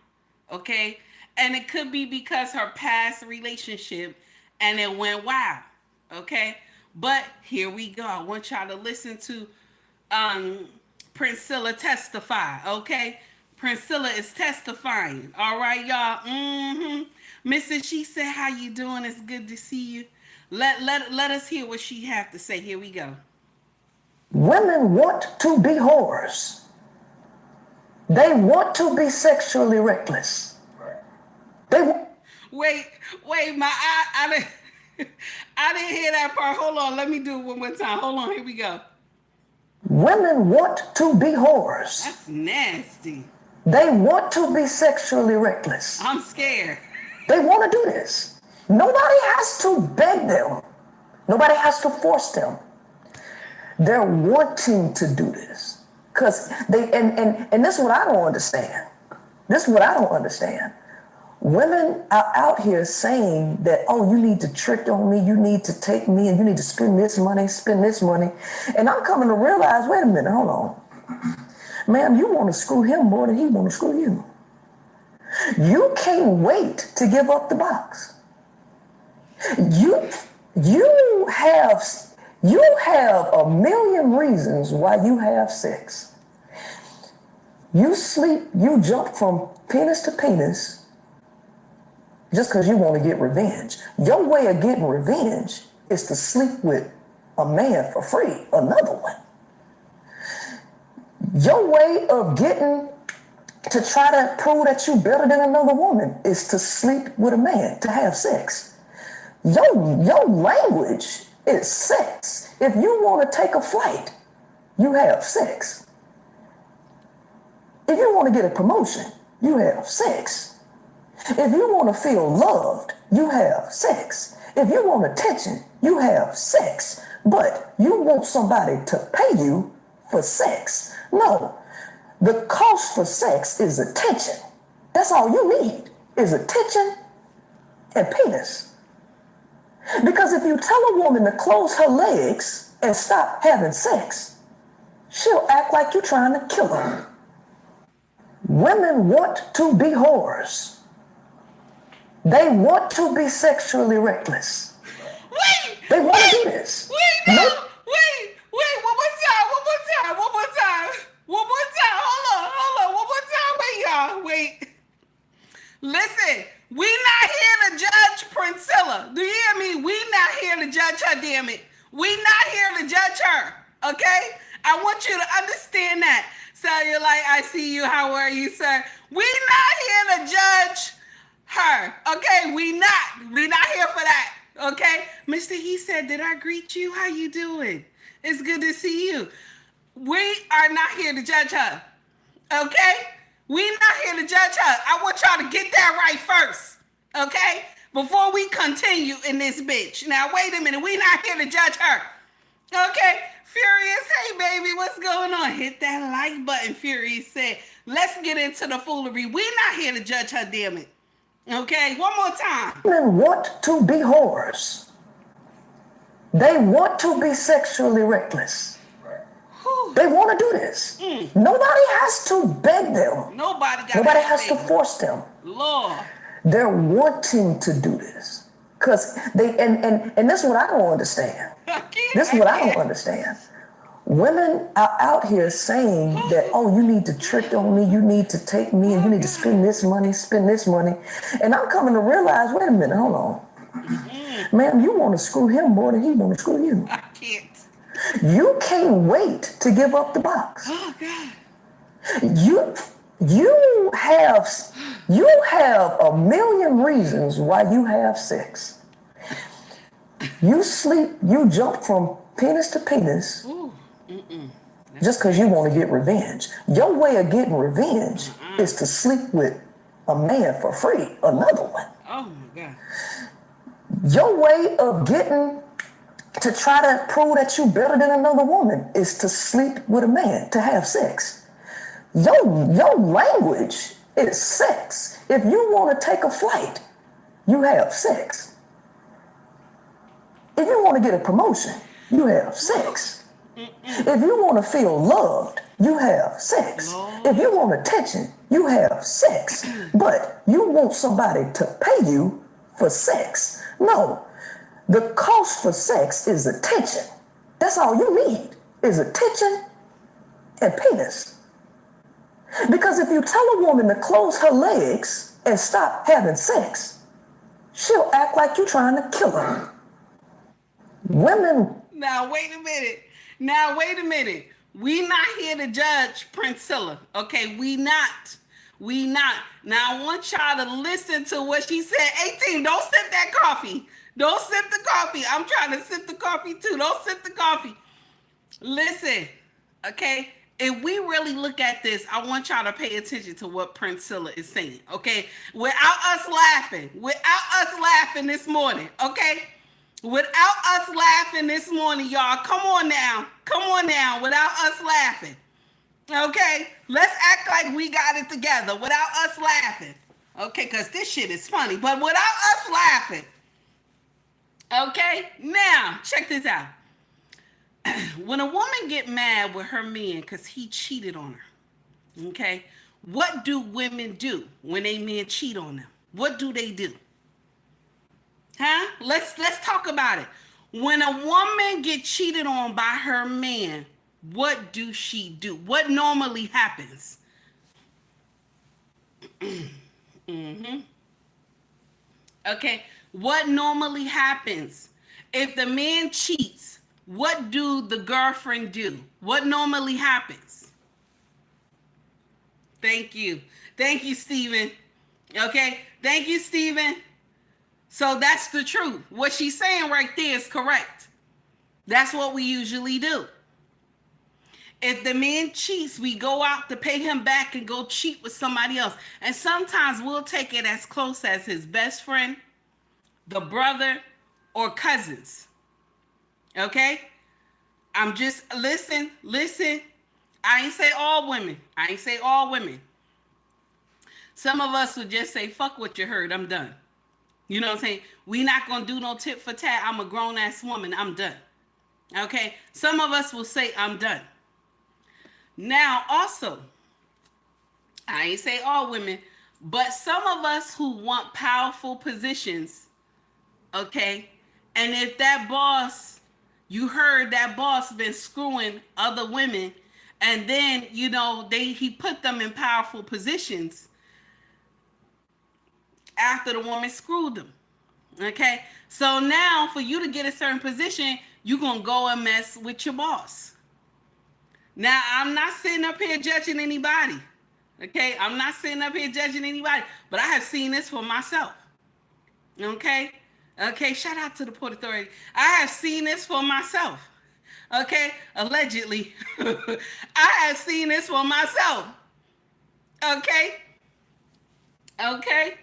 Okay? And it could be because her past relationship and it went wild. Okay? But here we go. I want y'all to listen to Priscilla testify, okay? Priscilla is testifying, all right, y'all? Mrs. She said, how you doing? It's good to see you. Let us hear what she have to say. Here we go. Women want to be whores. They want to be sexually reckless. Wait, I didn't hear that part. Hold on, let me do it one more time. Hold on, here we go. Women want to be whores. That's nasty. They want to be sexually reckless. I'm scared. They want to do this. Nobody has to beg them. Nobody has to force them. They're wanting to do this. Because and this is what I don't understand. Women are out here saying that, oh, you need to trick on me, you need to take me, and you need to spend this money. And I'm coming to realize, wait a minute, hold on. Ma'am, you want to screw him more than he want to screw you. You can't wait to give up the box. You have a million reasons why you have sex. You jump from penis to penis just because you want to get revenge. Your way of getting revenge is to sleep with a man for free, another one. Your way of getting to try to prove that you better than another woman is to sleep with a man, to have sex. Your language is sex. If you want to take a flight, you have sex. If you want to get a promotion, you have sex. If you want to feel loved, you have sex. If you want attention, you have sex. But you want somebody to pay you for sex. No, the cost for sex is attention. That's all you need is attention and penis. Because if you tell a woman to close her legs and stop having sex, she'll act like you're trying to kill her. Women want to be whores. They want to be sexually reckless. Wait! They want to do this. Wait, no! Wait! One more time! Hold on! One more time! Wait, y'all! Wait. Listen, we not here to judge Priscilla. Do you hear me? We not here to judge her, damn it. We not here to judge her, okay? I want you to understand that. So you're like, I see you, how are you, sir? We not here to judge her, okay? We not here for that, okay? Mr. He said, did I greet you? How you doing? It's good to see you. We are not here to judge her, okay? We not here to judge her. I want y'all to get that right first, okay? Before we continue in this bitch. Now, wait a minute. We not here to judge her, okay? Furious, hey, baby, what's going on? Hit that like button, Furious said. Let's get into the foolery. We not here to judge her, damn it. Okay, one more time. Women want to be whores. They want to be sexually reckless. They want to do this. Nobody has to beg them. Nobody has to force them. Lord. They're wanting to do this. Because they, and this is what I don't understand. This is what I don't understand. Women are out here saying that, oh, you need to trick on me, you need to take me, and you need to spend this money. And I'm coming to realize, wait a minute, hold on. Ma'am, you want to screw him more than he want to screw you. I can't. You can't wait to give up the box. Oh, God. You have a million reasons why you have sex. You jump from penis to penis. Ooh. Just because you want to get revenge. Your way of getting revenge is to sleep with a man for free, another one. Oh, my God. Your way of getting to try to prove that you better than another woman is to sleep with a man, to have sex. Your language is sex. If you want to take a flight, you have sex. If you want to get a promotion, you have sex. If you want to feel loved, you have sex. If you want attention, you have sex. But you want somebody to pay you for sex. No. The cost for sex is attention. That's all you need is attention and penis. Because if you tell a woman to close her legs and stop having sex, she'll act like you're trying to kill her. Women. Now, wait a minute. We not here to judge Priscilla, okay? We not. Now, I want y'all to listen to what she said. 18, don't sip that coffee. Don't sip the coffee. I'm trying to sip the coffee too. Don't sip the coffee. Listen, okay? If we really look at this, I want y'all to pay attention to what Priscilla is saying, okay? Without us laughing this morning, okay? Without us laughing this morning, y'all. Come on now. Without us laughing, okay? Let's act like we got it together without us laughing, okay? Because this shit is funny, but without us laughing. Okay, now check this out. When a woman get mad with her man because he cheated on her, okay, what do women do when they men cheat on them? What do they do? Huh? Let's talk about it. When a woman get cheated on by her man, what do she do? What normally happens? Okay. What normally happens? If the man cheats, what do the girlfriend do? What normally happens? Thank you. Thank you, Stephen. Okay. Thank you, Stephen. So that's the truth. What she's saying right there is correct. That's what we usually do. If the man cheats, we go out to pay him back and go cheat with somebody else. And sometimes we'll take it as close as his best friend, the brother, or cousins. Okay? I'm just, listen. I ain't say all women. Some of us would just say, fuck what you heard, I'm done. You know what I'm saying? We not going to do no tit for tat. I'm a grown-ass woman, I'm done. Okay? Some of us will say, I'm done. Now, also, I ain't say all women, but some of us who want powerful positions, okay? And if that boss, you heard that boss been screwing other women, and then, you know, he put them in powerful positions after the woman screwed them, okay? So now, for you to get a certain position, you're going to go and mess with your boss. Now, I'm not sitting up here judging anybody, okay? I'm not sitting up here judging anybody, but I have seen this for myself, okay? Okay, shout out to the Port Authority. I have seen this for myself, okay? Allegedly. I have seen this for myself, okay? Okay?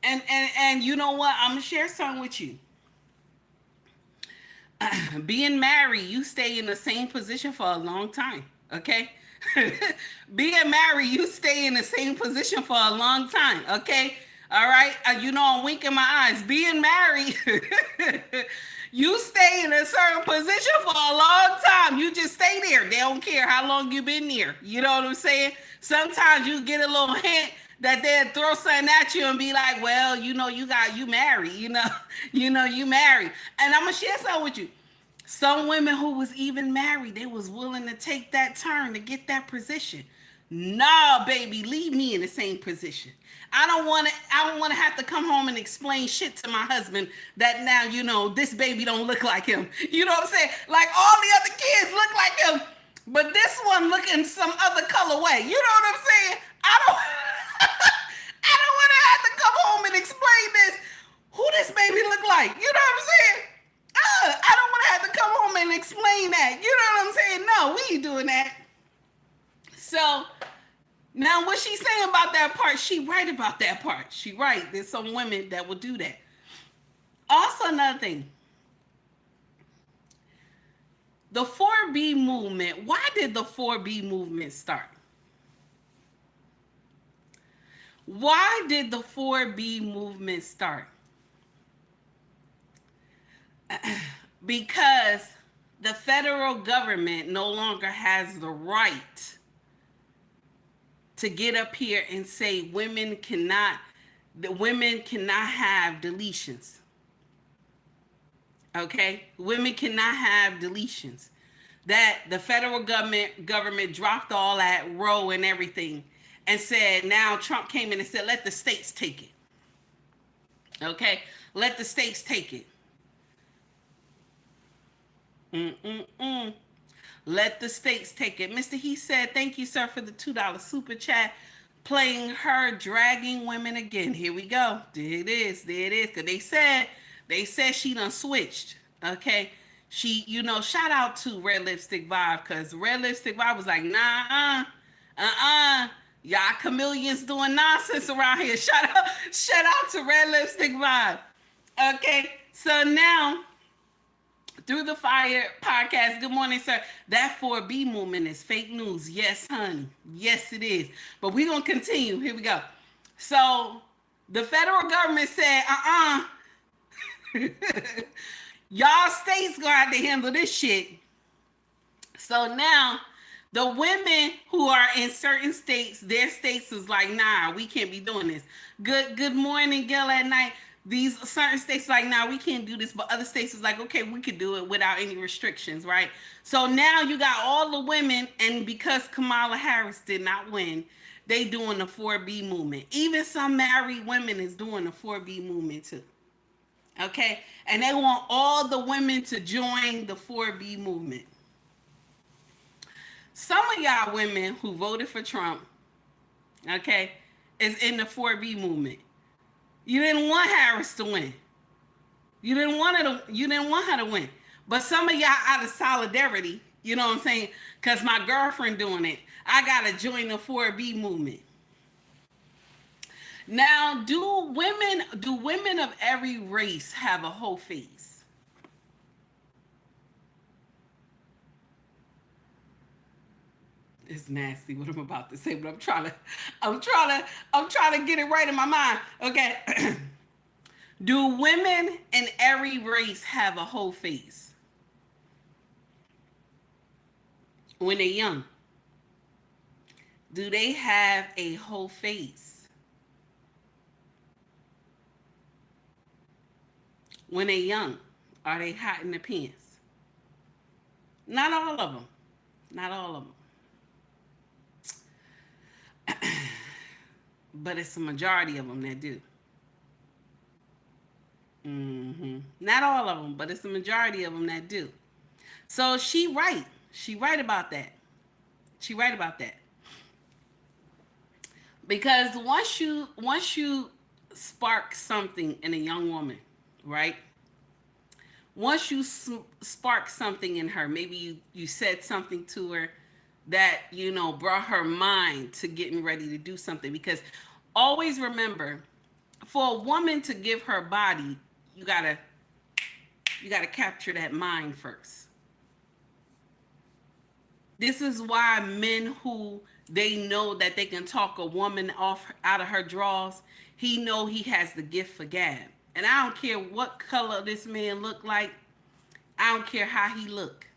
And you know what? I'm going to share something with you. Being married, you stay in the same position for a long time, okay? Being married, you stay in the same position for a long time, okay? All right? You know, I'm winking my eyes. Being married, you stay in a certain position for a long time. You just stay there. They don't care how long you've been there. You know what I'm saying? Sometimes you get a little hint that they'll throw something at you and be like, well, you know, you married, you married. And I'm going to share something with you. Some women who was even married, they was willing to take that turn to get that position. Nah, baby, leave me in the same position. I don't want to have to come home and explain shit to my husband that now, you know, this baby don't look like him. You know what I'm saying? Like all the other kids look like him, but this one look in some other color way. You know what I'm saying? I don't want to have to come home and explain this. Who this baby look like? You know what I'm saying? I don't want to have to come home and explain that. You know what I'm saying? No, we ain't doing that. So now what she's saying about that part, she right about that part. She right. There's some women that will do that. Also, another thing. The 4B movement. Why did the 4B movement start? Why did the 4B movement start? Because the federal government no longer has the right to get up here and say women cannot have deletions. Okay? Women cannot have deletions. That the federal government dropped all that Roe and everything and said, now Trump came in and said, let the states take it. Okay? Let the states take it. Let the states take it. Mr. He said, thank you, sir, for the $2 super chat. Playing her dragging women again. Here we go. There it is. Because they said she done switched. Okay. She, you know, shout out to Red Lipstick Vibe, because Red Lipstick Vibe was like, nah, y'all chameleons doing nonsense around here. Shout out to Red Lipstick Vibe. Okay. So now, Through the Fire podcast. Good morning, sir. That 4B movement is fake news. Yes, honey. Yes, it is. But we're going to continue. Here we go. So the federal government said, y'all states going to have to handle this shit. So now the women who are in certain states, their states is like, nah, we can't be doing this. Good morning, Gil at night. These certain states like, nah, we can't do this. But other states is like, okay, we could do it without any restrictions, right? So now you got all the women, and because Kamala Harris did not win, they doing the 4B movement. Even some married women is doing the 4B movement too. Okay? And they want all the women to join the 4B movement. Some of y'all women who voted for Trump okay, is in the 4B movement. You didn't want Harris to win. You didn't want her to win. But some of y'all, out of solidarity, you know what I'm saying? Because my girlfriend doing it, I gotta join the 4B movement. Now, do women of every race have a whole face? It's nasty what I'm about to say, but I'm trying to get it right in my mind. Okay. Do women in every race have a whole face? When they're young, do they have a whole face? When they're young, are they hot in the pants? Not all of them. Not all of them. But it's a majority of them that do. Not all of them, but it's a majority of them that do. So she right. She right about that. She right about that. Because once you spark something in a young woman, right? Once you spark something in her, maybe you said something to her that, you know, brought her mind to getting ready to do something. Because always remember, for a woman to give her body, you gotta capture that mind first. This is why men who they know that they can talk a woman out of her drawers, he know he has the gift for gab. And I don't care what color this man look like. I don't care how he look.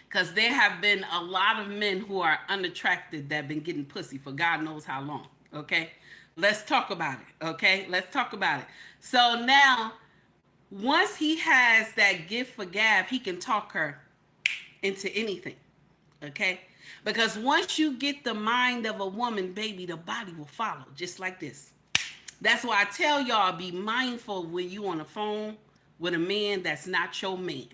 Because there have been a lot of men who are unattracted that have been getting pussy for God knows how long. Okay? Let's talk about it. Okay? Let's talk about it. So now, once he has that gift for gab, he can talk her into anything. Okay? Because once you get the mind of a woman, baby, the body will follow just like this. That's why I tell y'all, be mindful when you on the phone with a man that's not your man.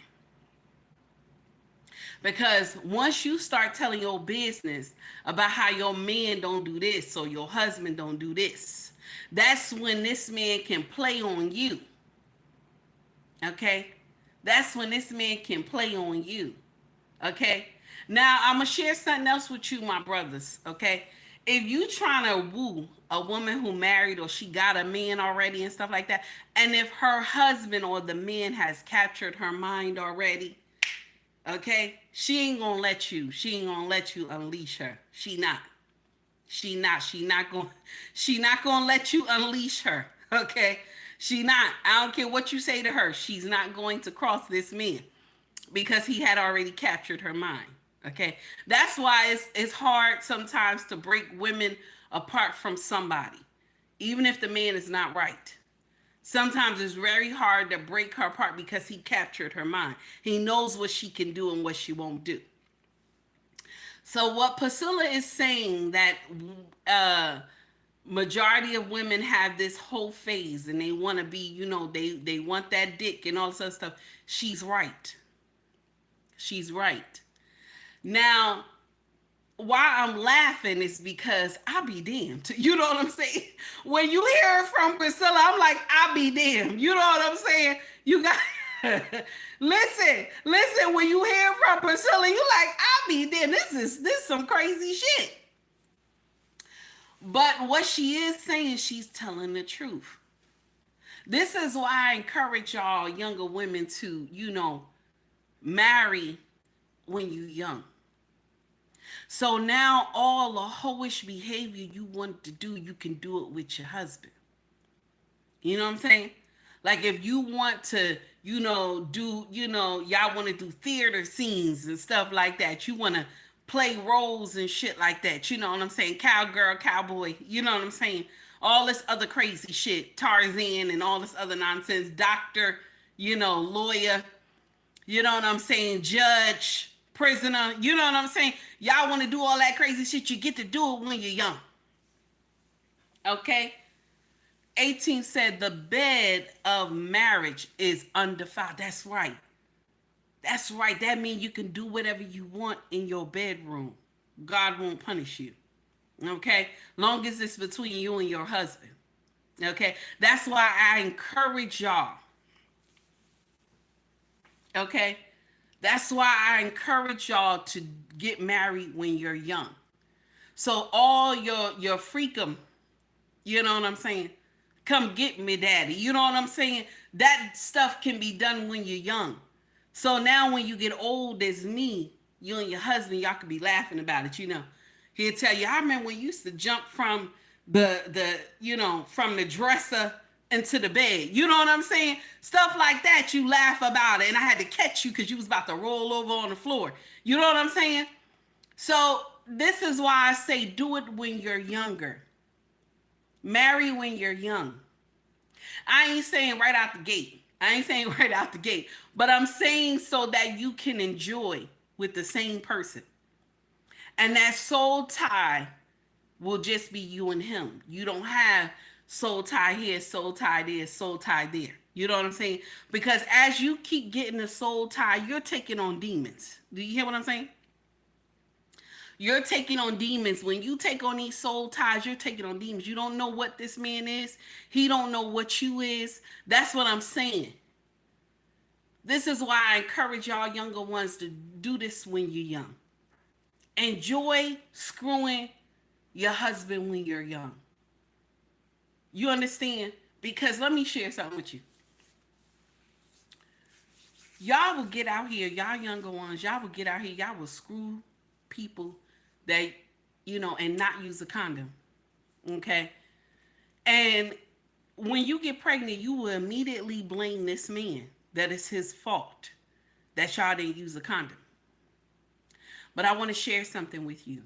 Because once you start telling your business about how your man don't do this or your husband don't do this, that's when this man can play on you. Okay? That's when this man can play on you. Okay? Now, I'm going to share something else with you, my brothers. Okay? If you trying to woo a woman who married or she got a man already and stuff like that, and if her husband or the man has captured her mind already, okay, she ain't gonna let you unleash her. She not gonna let you unleash her. Okay, she not. I don't care what you say to her, she's not going to cross this man because he had already captured her mind. Okay, that's why it's hard sometimes to break women apart from somebody, even if the man is not right. Sometimes it's very hard to break her apart because he captured her mind. He knows what she can do and what she won't do. So what Priscilla is saying, that majority of women have this whole phase and they want to be, you know, they want that dick and all this other stuff. She's right. She's right. Now, why I'm laughing is because I be damned. You know what I'm saying? When you hear it from Priscilla, I'm like, I be damned. You know what I'm saying? You got listen. When you hear it from Priscilla, you like, I be damned. This some crazy shit. But what she is saying, she's telling the truth. This is why I encourage y'all younger women to, you know, marry when you're young. So now all the hoish behavior you want to do, you can do it with your husband. You know what I'm saying? Like if you want to, you know, do, you know, y'all want to do theater scenes and stuff like that. You want to play roles and shit like that. You know what I'm saying? Cowgirl, cowboy, you know what I'm saying? All this other crazy shit, Tarzan and all this other nonsense, doctor, you know, lawyer, you know what I'm saying? Judge, prisoner, you know what I'm saying? Y'all want to do all that crazy shit, you get to do it when you're young. Okay? 18 said the bed of marriage is undefiled. That's right. That's right. That means you can do whatever you want in your bedroom. God won't punish you. Okay? Long as it's between you and your husband. Okay? That's why I encourage y'all. Okay? That's why I encourage y'all to get married when you're young. So all your freakum, you know what I'm saying? Come get me, daddy. You know what I'm saying? That stuff can be done when you're young. So now when you get old as me, you and your husband, y'all could be laughing about it, you know. He'll tell you, I remember when you used to jump from from the dresser into the bed. You know what I'm saying? Stuff like that, you laugh about it. And I had to catch you because you was about to roll over on the floor. You know what I'm saying? So this is why I say do it when you're younger. Marry when you're young. I ain't saying right out the gate. But I'm saying so that you can enjoy with the same person. And that soul tie will just be you and him. You don't have soul tie here, soul tie there, soul tie there. You know what I'm saying? Because as you keep getting the soul tie, you're taking on demons. Do you hear what I'm saying? You're taking on demons. When you take on these soul ties, you're taking on demons. You don't know what this man is. He don't know what you is. That's what I'm saying. This is why I encourage y'all younger ones to do this when you're young. Enjoy screwing your husband when you're young. You understand? Because let me share something with you. Y'all will get out here, y'all younger ones, y'all will get out here, y'all will screw people that, and not use a condom. Okay? And when you get pregnant, you will immediately blame this man that it's his fault that y'all didn't use a condom. But I want to share something with you.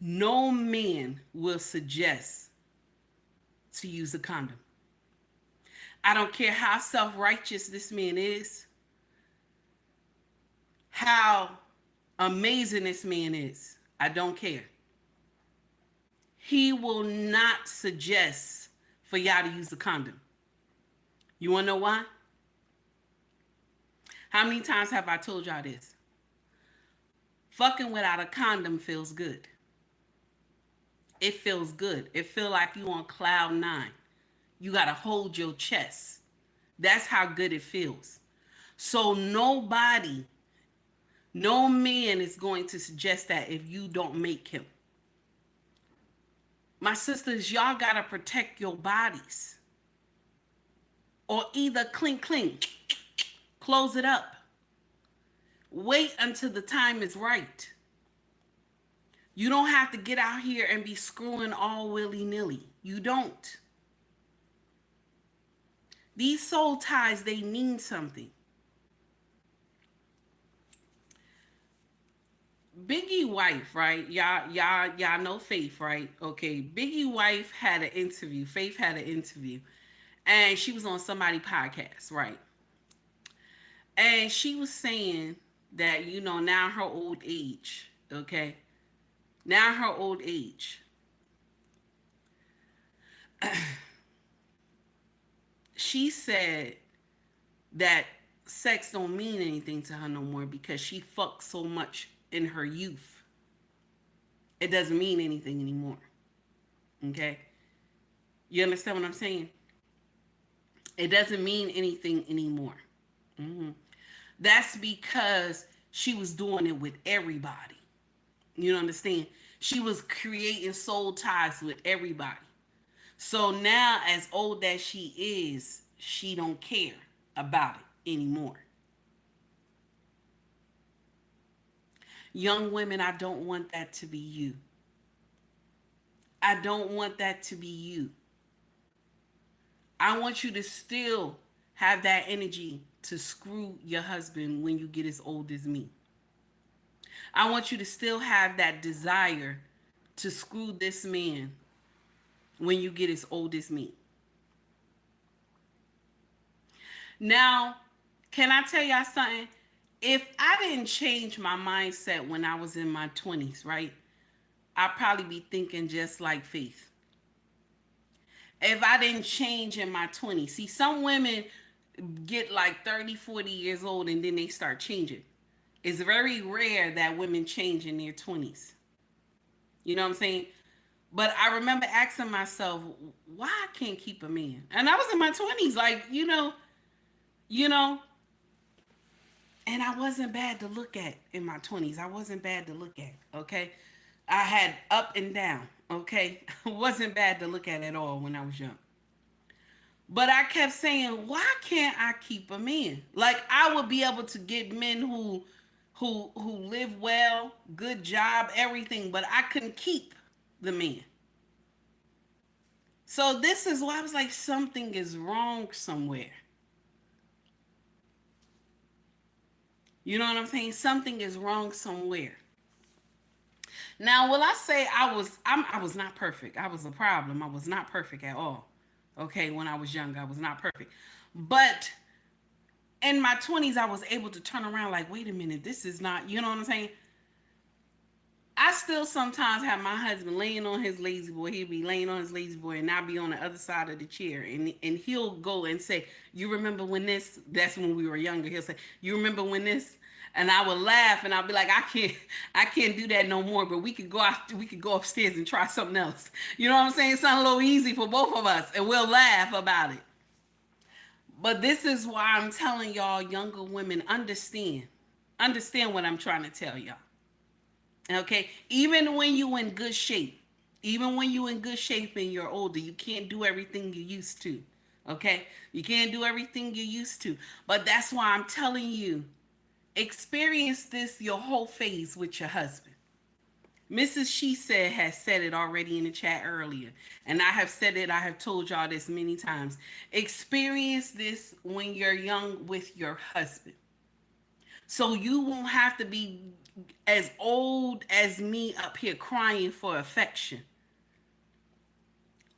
No man will suggest to use a condom. I don't care how self-righteous this man is, how amazing this man is. I don't care. He will not suggest for y'all to use a condom. You want to know why? How many times have I told y'all this? Fucking without a condom feels good. It feels good. It feels like you on cloud 9. You got to hold your chest. That's how good it feels. So no man is going to suggest that if you don't make him. My sisters, y'all got to protect your bodies. Or either clink, close it up. Wait until the time is right. You don't have to get out here and be screwing all willy-nilly. You don't. These soul ties, they mean something. Biggie wife, right? Y'all know Faith, right? Okay, Biggie wife had an interview. Faith had an interview. And she was on somebody's podcast, right? And she was saying that, now her old age, okay? Now her old age. She said that sex don't mean anything to her no more because she fucked so much in her youth. It doesn't mean anything anymore. Okay? You understand what I'm saying? It doesn't mean anything anymore. Mm-hmm. That's because she was doing it with everybody. You understand? She was creating soul ties with everybody. So now, as old as she is, she don't care about it anymore. Young women, I don't want that to be you. I don't want that to be you. I want you to still have that energy to screw your husband when you get as old as me. I want you to still have that desire to screw this man when you get as old as me. Now, can I tell y'all something? If I didn't change my mindset when I was in my 20s, right? I'd probably be thinking just like Faith. If I didn't change in my 20s. See, some women get like 30, 40 years old and then they start changing. It's very rare that women change in their 20s. You know what I'm saying? But I remember asking myself, why I can't keep a man? And I was in my 20s, like, you know, and I wasn't bad to look at in my 20s. I wasn't bad to look at, okay? I had up and down, okay? Wasn't bad to look at all when I was young. But I kept saying, why can't I keep a man? Like, I would be able to get men who live well, good job, everything, but I couldn't keep the man. So this is why I was like, something is wrong somewhere. You know what I'm saying? Something is wrong somewhere. Now, will I say I was not perfect? I was a problem. I was not perfect at all. Okay, when I was young, I was not perfect. But in my 20s, I was able to turn around like, wait a minute, this is not, you know what I'm saying? I still sometimes have my husband laying on his lazy boy. He'll be laying on his lazy boy, and I'll be on the other side of the chair. And he'll go and say, you remember when this? That's when we were younger. He'll say, you remember when this? And I would laugh, and I'll be like, I can't do that no more. But we could go upstairs and try something else. You know what I'm saying? It's not a little easy for both of us, and we'll laugh about it. But this is why I'm telling y'all, younger women, understand what I'm trying to tell y'all. Okay, even when you in good shape, and you're older, you can't do everything you used to. Okay, you can't do everything you used to. But that's why I'm telling you, experience this your whole phase with your husband. Mrs. She Said has said it already in the chat earlier, and I have said it. I have told y'all this many times. Experience this when you're young with your husband, so you won't have to be as old as me up here crying for affection.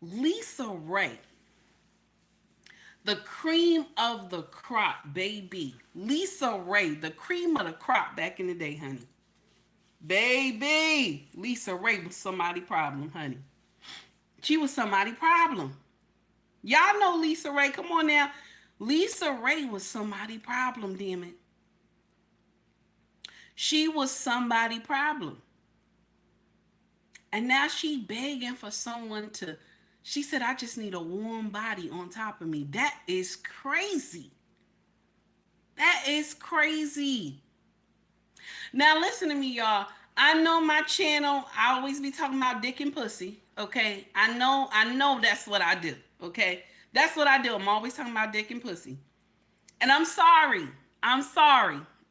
Lisa Ray, the cream of the crop, baby. Lisa Ray, the cream of the crop back in the day, honey. Baby, Lisa Ray was somebody's problem, honey. She was somebody's problem. Y'all know Lisa Ray. Come on now. Lisa Ray was somebody's problem, damn it. She was somebody's problem. And now she begging for someone to, she said, I just need a warm body on top of me. That is crazy. That is crazy. Now listen to me, y'all. I know my channel, I always be talking about dick and pussy. Okay. I know that's what I do. Okay. That's what I do. I'm always talking about dick and pussy. And I'm sorry.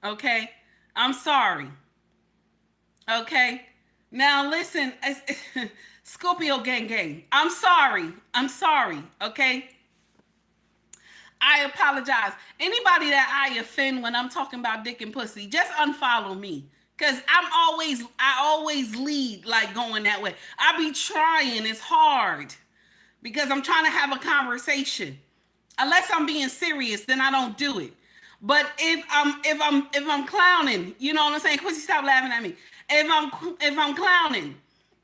Okay. I'm sorry. Okay. Now listen, Scorpio gang. I'm sorry. Okay. I apologize. Anybody that I offend when I'm talking about dick and pussy, just unfollow me. Cause I always lead like going that way. I be trying, it's hard. Because I'm trying to have a conversation. Unless I'm being serious, then I don't do it. But if I'm clowning, you know what I'm saying? Quincy, stop laughing at me. If I'm clowning,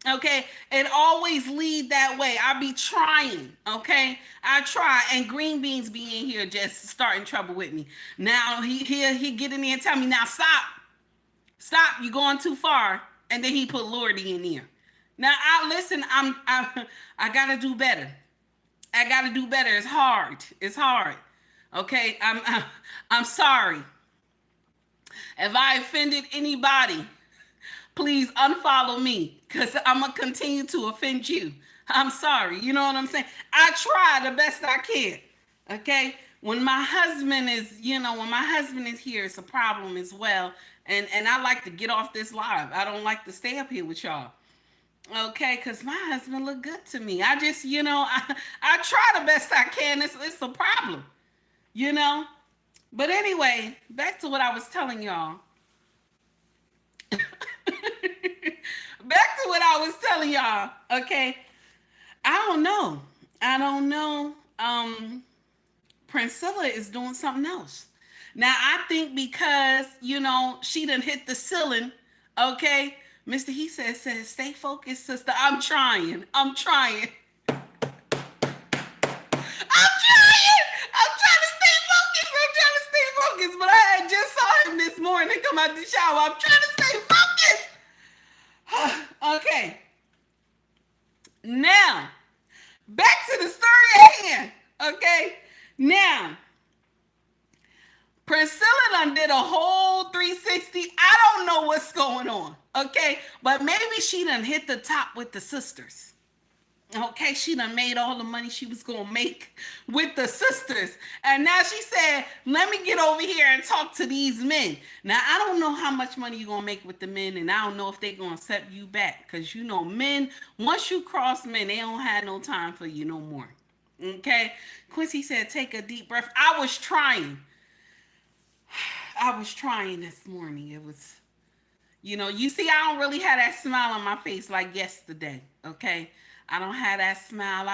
okay, it always lead that way. I be trying, okay? I try, and Green Beans be in here just starting trouble with me. Now he get in there and tell me, now stop, you going too far. And then he put Lordy in there. Now I gotta do better. It's hard. Okay, I'm sorry. If I offended anybody, please unfollow me, because I'm going to continue to offend you. I'm sorry. You know what I'm saying? I try the best I can. Okay? When my husband is here, it's a problem as well. And I like to get off this live. I don't like to stay up here with y'all. Okay? Because my husband look good to me. I just, I try the best I can. It's a problem. But anyway, back to what I was telling y'all. Okay. I don't know. Priscilla is doing something else. Now, I think because, she done hit the ceiling. Okay. Mr. He says, stay focused, sister. I'm trying. I'm trying to stay focused. But I just saw him this morning come out the shower. I'm trying to stay focused. Okay. Now, back to the story at hand. Okay? Now, Priscilla done did a whole 360. I don't know what's going on. Okay? But maybe she done hit the top with the sisters. Okay, she done made all the money she was gonna make with the sisters. And now she said, let me get over here and talk to these men. Now, I don't know how much money you're gonna make with the men, and I don't know if they're gonna accept you back. Because you know, men, once you cross men, they don't have no time for you no more. Okay? Quincy said, take a deep breath. I was trying this morning. It was, you see, I don't really have that smile on my face like yesterday. Okay? I don't have that smile.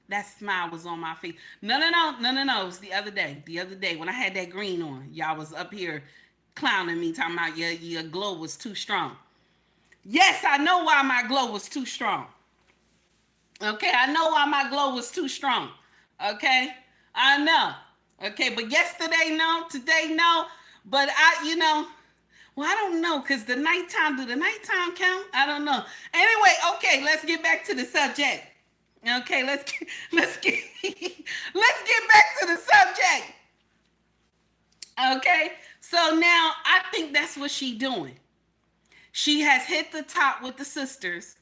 That smile was on my face. No. It was the other day. The other day when I had that green on, y'all was up here clowning me, talking about your glow was too strong. Yes, I know why my glow was too strong. Okay, I know why my glow was too strong. Okay, I know. Okay, but yesterday, no. Today, no. But well, I don't know, because do the nighttime count? I don't know. Anyway, okay, let's get back to the subject. Okay, let's get back to the subject. Okay, so now I think that's what she's doing. She has hit the top with the sisters.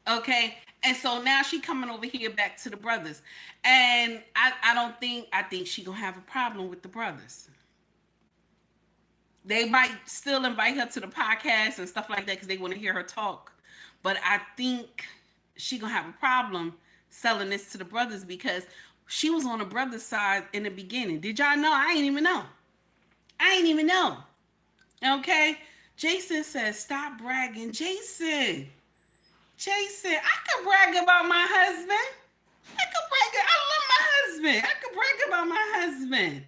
Okay, and so now she coming over here back to the brothers. And I think she gonna have a problem with the brothers. They might still invite her to the podcast and stuff like that because they want to hear her talk. But I think she going to have a problem selling this to the brothers because she was on the brother's side in the beginning. Did y'all know? I ain't even know. Okay? Jason says, stop bragging. Jason, I could brag about my husband. I love my husband. I could brag about my husband.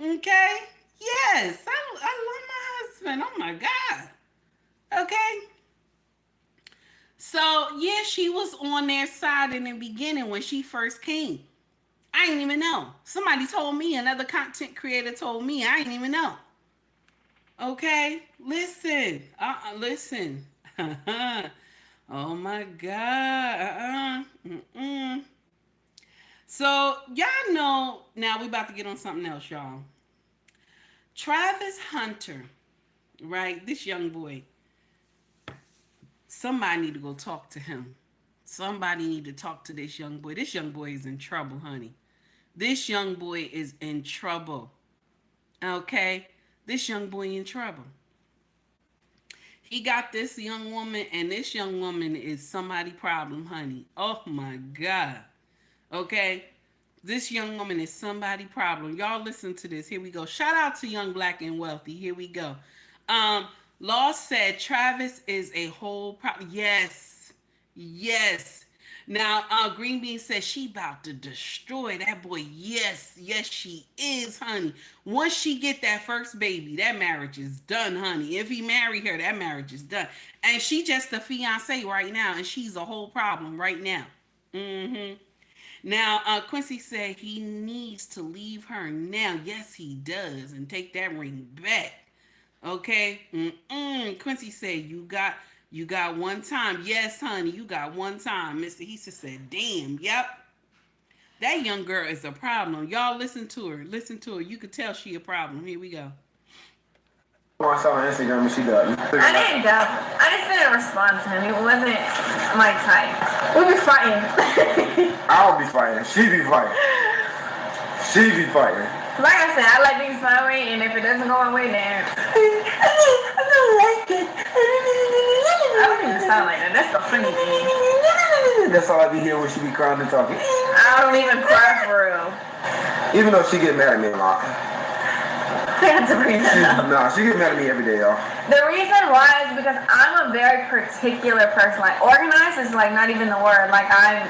Okay? Yes, I love my husband. Oh my God. Okay. So yeah, she was on their side in the beginning when she first came. I didn't even know. Somebody told me, another content creator told me. I didn't even know. Okay, listen. Listen. Oh my God. So y'all know, now we about to get on something else, y'all. Travis Hunter, right? This young boy. Somebody need to go talk to him. Somebody need to talk to this young boy. This young boy is in trouble, honey. This young boy is in trouble. Okay? This young boy in trouble. He got this young woman, and this young woman is somebody problem, honey. Oh my God. Okay? This young woman is somebody problem. Y'all listen to this. Here we go. Shout out to Young Black and Wealthy. Here we go. Law said Travis is a whole problem. Yes. Now, Green Bean says she about to destroy that boy. Yes, she is, honey. Once she get that first baby, that marriage is done, honey. If he marry her, that marriage is done. And she just a fiance right now, and she's a whole problem right now. Now, Quincy said he needs to leave her now. Yes, he does. And take that ring back. Okay? Quincy said, you got one time. Yes, honey, you got one time. Mr. Heaster said, damn, yep. That young girl is a problem. Y'all listen to her. You could tell she a problem. Here we go. I saw on Instagram and she got you. I didn't go. I just didn't respond to him. It wasn't my type. We be fighting. I don't be fighting. She be fighting. Like I said, I like things my way, and if it doesn't go my way, then I don't like it. I don't even sound like that. That's the funny thing. That's all I be hearing when she be crying and talking. I don't even cry for real. Even though she get mad at me a lot. I have to bring that up. Nah, she get mad at me every day, y'all. The reason why is because I'm a very particular person. Like, organized is like not even the word. Like, I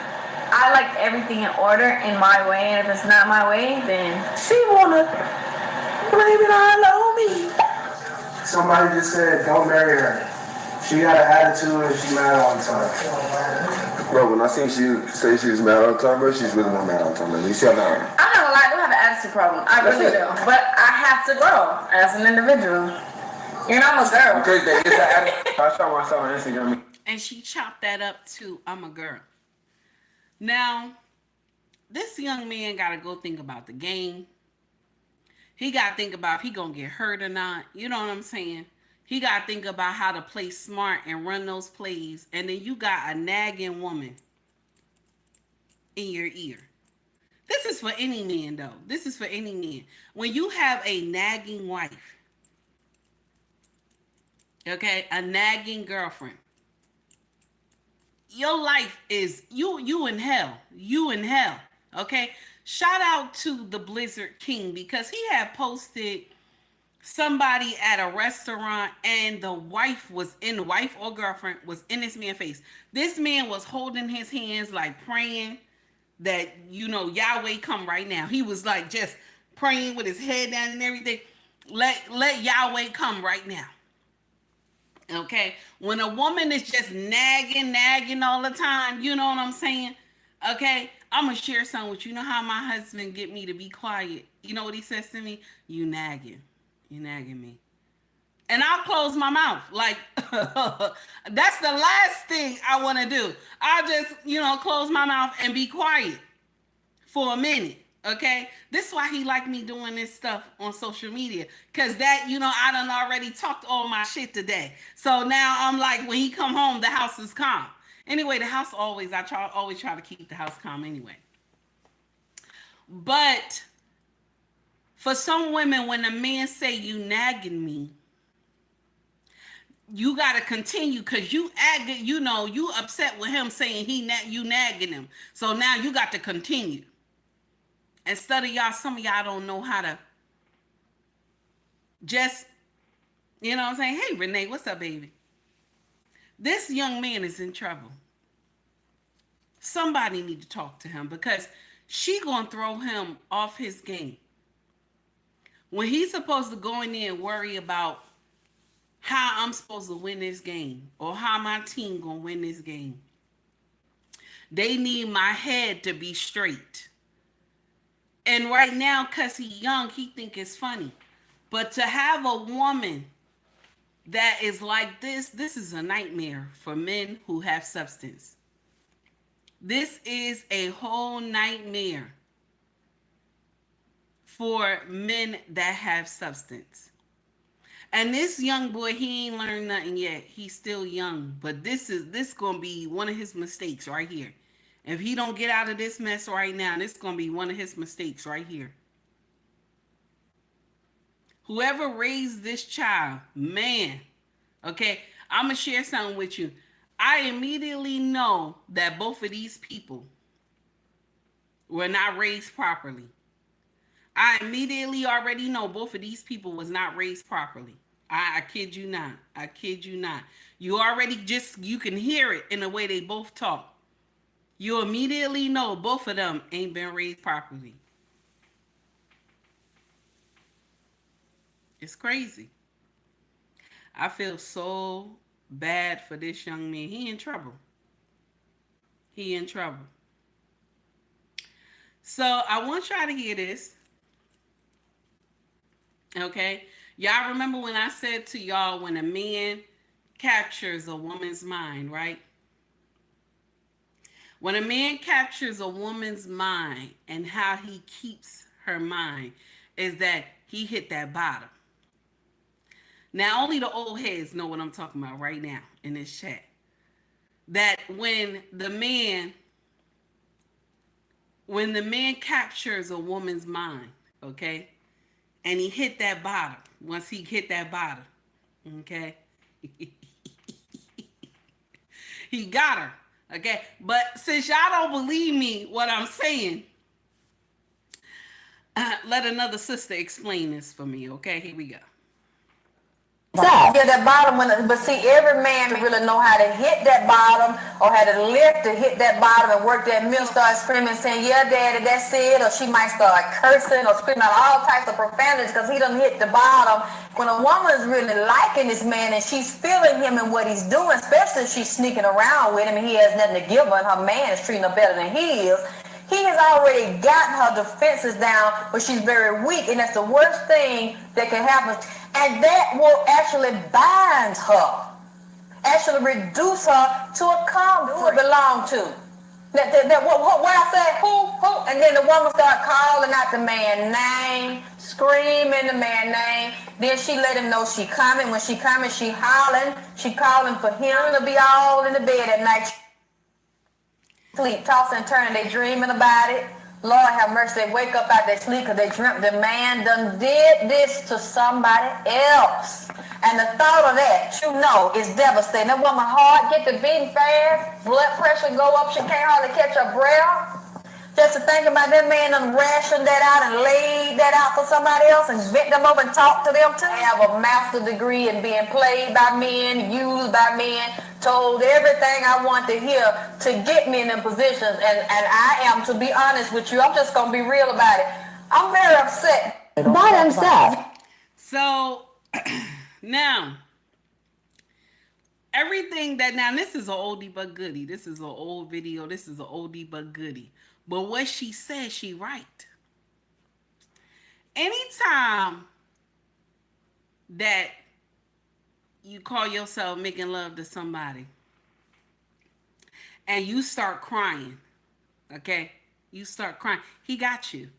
like everything in order in my way, and if it's not my way, then She wanna blame it all on me. Somebody just said, don't marry her. She got an attitude and she mad all the time. Bro, when I seen she say she was mad all the time, bro, she's really not mad all the time. You see her now. I'm not gonna lie, I do have an attitude problem. I really do. But I have to grow as an individual. You know, I'm a girl. Because there is an attitude. I saw myself on Instagram. And she chopped that up to, I'm a girl. Now, this young man got to go think about the game. He got to think about if he going to get hurt or not. You know what I'm saying? He got to think about how to play smart and run those plays. And then you got a nagging woman in your ear. This is for any man, though. This is for any man. When you have a nagging wife, okay, a nagging girlfriend, your life is, you in hell. You in hell, okay? Shout out to the Blizzard King because he had posted somebody at a restaurant and the wife or girlfriend was in this man's face. This man was holding his hands like praying that, you know, Yahweh come right now. He was like just praying with his head down and everything. Let Yahweh come right now. Okay? When a woman is just nagging all the time, you know what I'm saying? Okay? I'm going to share something with you. You know how my husband get me to be quiet? You know what he says to me? You nagging. You nagging me. And I'll close my mouth. Like, that's the last thing I want to do. I'll just, you know, close my mouth and be quiet for a minute. Okay? This is why he like me doing this stuff on social media. Because that, you know, I done already talked all my shit today. So now I'm like, when he come home, the house is calm. Anyway, the house always try to keep the house calm anyway. But for some women, when a man say you nagging me, you got to continue because you upset with him saying you nagging him. So now you got to continue. Instead of y'all, some of y'all don't know how to just, you know what I'm saying? Hey, Renee, what's up, baby? This young man is in trouble. Somebody need to talk to him because she gonna throw him off his game. When he's supposed to go in there and worry about how I'm supposed to win this game or how my team gonna win this game. They need my head to be straight. And right now, because he's young, he think it's funny. But to have a woman that is like this is a nightmare for men who have substance. This is a whole nightmare for men that have substance. And this young boy, he ain't learned nothing yet. He's still young. But this going to be one of his mistakes right here. If he don't get out of this mess right now, this is going to be one of his mistakes right here. Whoever raised this child, man, okay, I'm going to share something with you. I immediately know that both of these people were not raised properly. I immediately already know both of these people was not raised properly. I kid you not. I kid you not. You already you can hear it in the way they both talk. You immediately know both of them ain't been raised properly. It's crazy. I feel so bad for this young man. He in trouble. He in trouble. So I want y'all to hear this. Okay? Y'all remember when I said to y'all when a man captures a woman's mind, right? When a man captures a woman's mind and how he keeps her mind is that he hit that bottom. Now, only the old heads know what I'm talking about right now in this chat. That when the man captures a woman's mind, okay, and he hit that bottom, once he hit that bottom, okay, he got her, okay? But since y'all don't believe me what I'm saying, let another sister explain this for me, okay? Here we go. Yeah, that bottom one, but see, every man really know how to hit that bottom or how to lift to hit that bottom and work that middle, start screaming, saying, yeah, daddy, that's it, or she might start cursing or screaming out all types of profanities because he done hit the bottom. When a woman is really liking this man and she's feeling him and what he's doing, especially if she's sneaking around with him and he has nothing to give her and her man is treating her better than he is, he has already gotten her defenses down, but she's very weak, and that's the worst thing that can happen. And that will actually bind her. actually reduce her to a calm who it belong to. What I said, who, and then the woman started calling out the man's name, screaming the man's name. Then she let him know she coming. When she coming, she hollering. She calling for him to be all in the bed at night. Sleep, tossing and turning, they dreaming about it. Lord have mercy, they wake up out their sleep because they dreamt the man done did this to somebody else. And the thought of that, you know, is devastating. That woman heart get to beating fast, blood pressure go up, she can't hardly catch her breath. Just to think about that man done rationed that out and laid that out for somebody else and bent them over and talked to them too. Have a master's degree in being played by men, used by men, told everything I want to hear to get me in them positions. And I am, to be honest with you, I'm just going to be real about it. I'm very upset by themselves. So now, everything that, now this is an oldie but goodie. This is an old video. This is an oldie but goodie. But what she said, she right. Anytime that you call yourself making love to somebody and you start crying, okay? You start crying. He got you.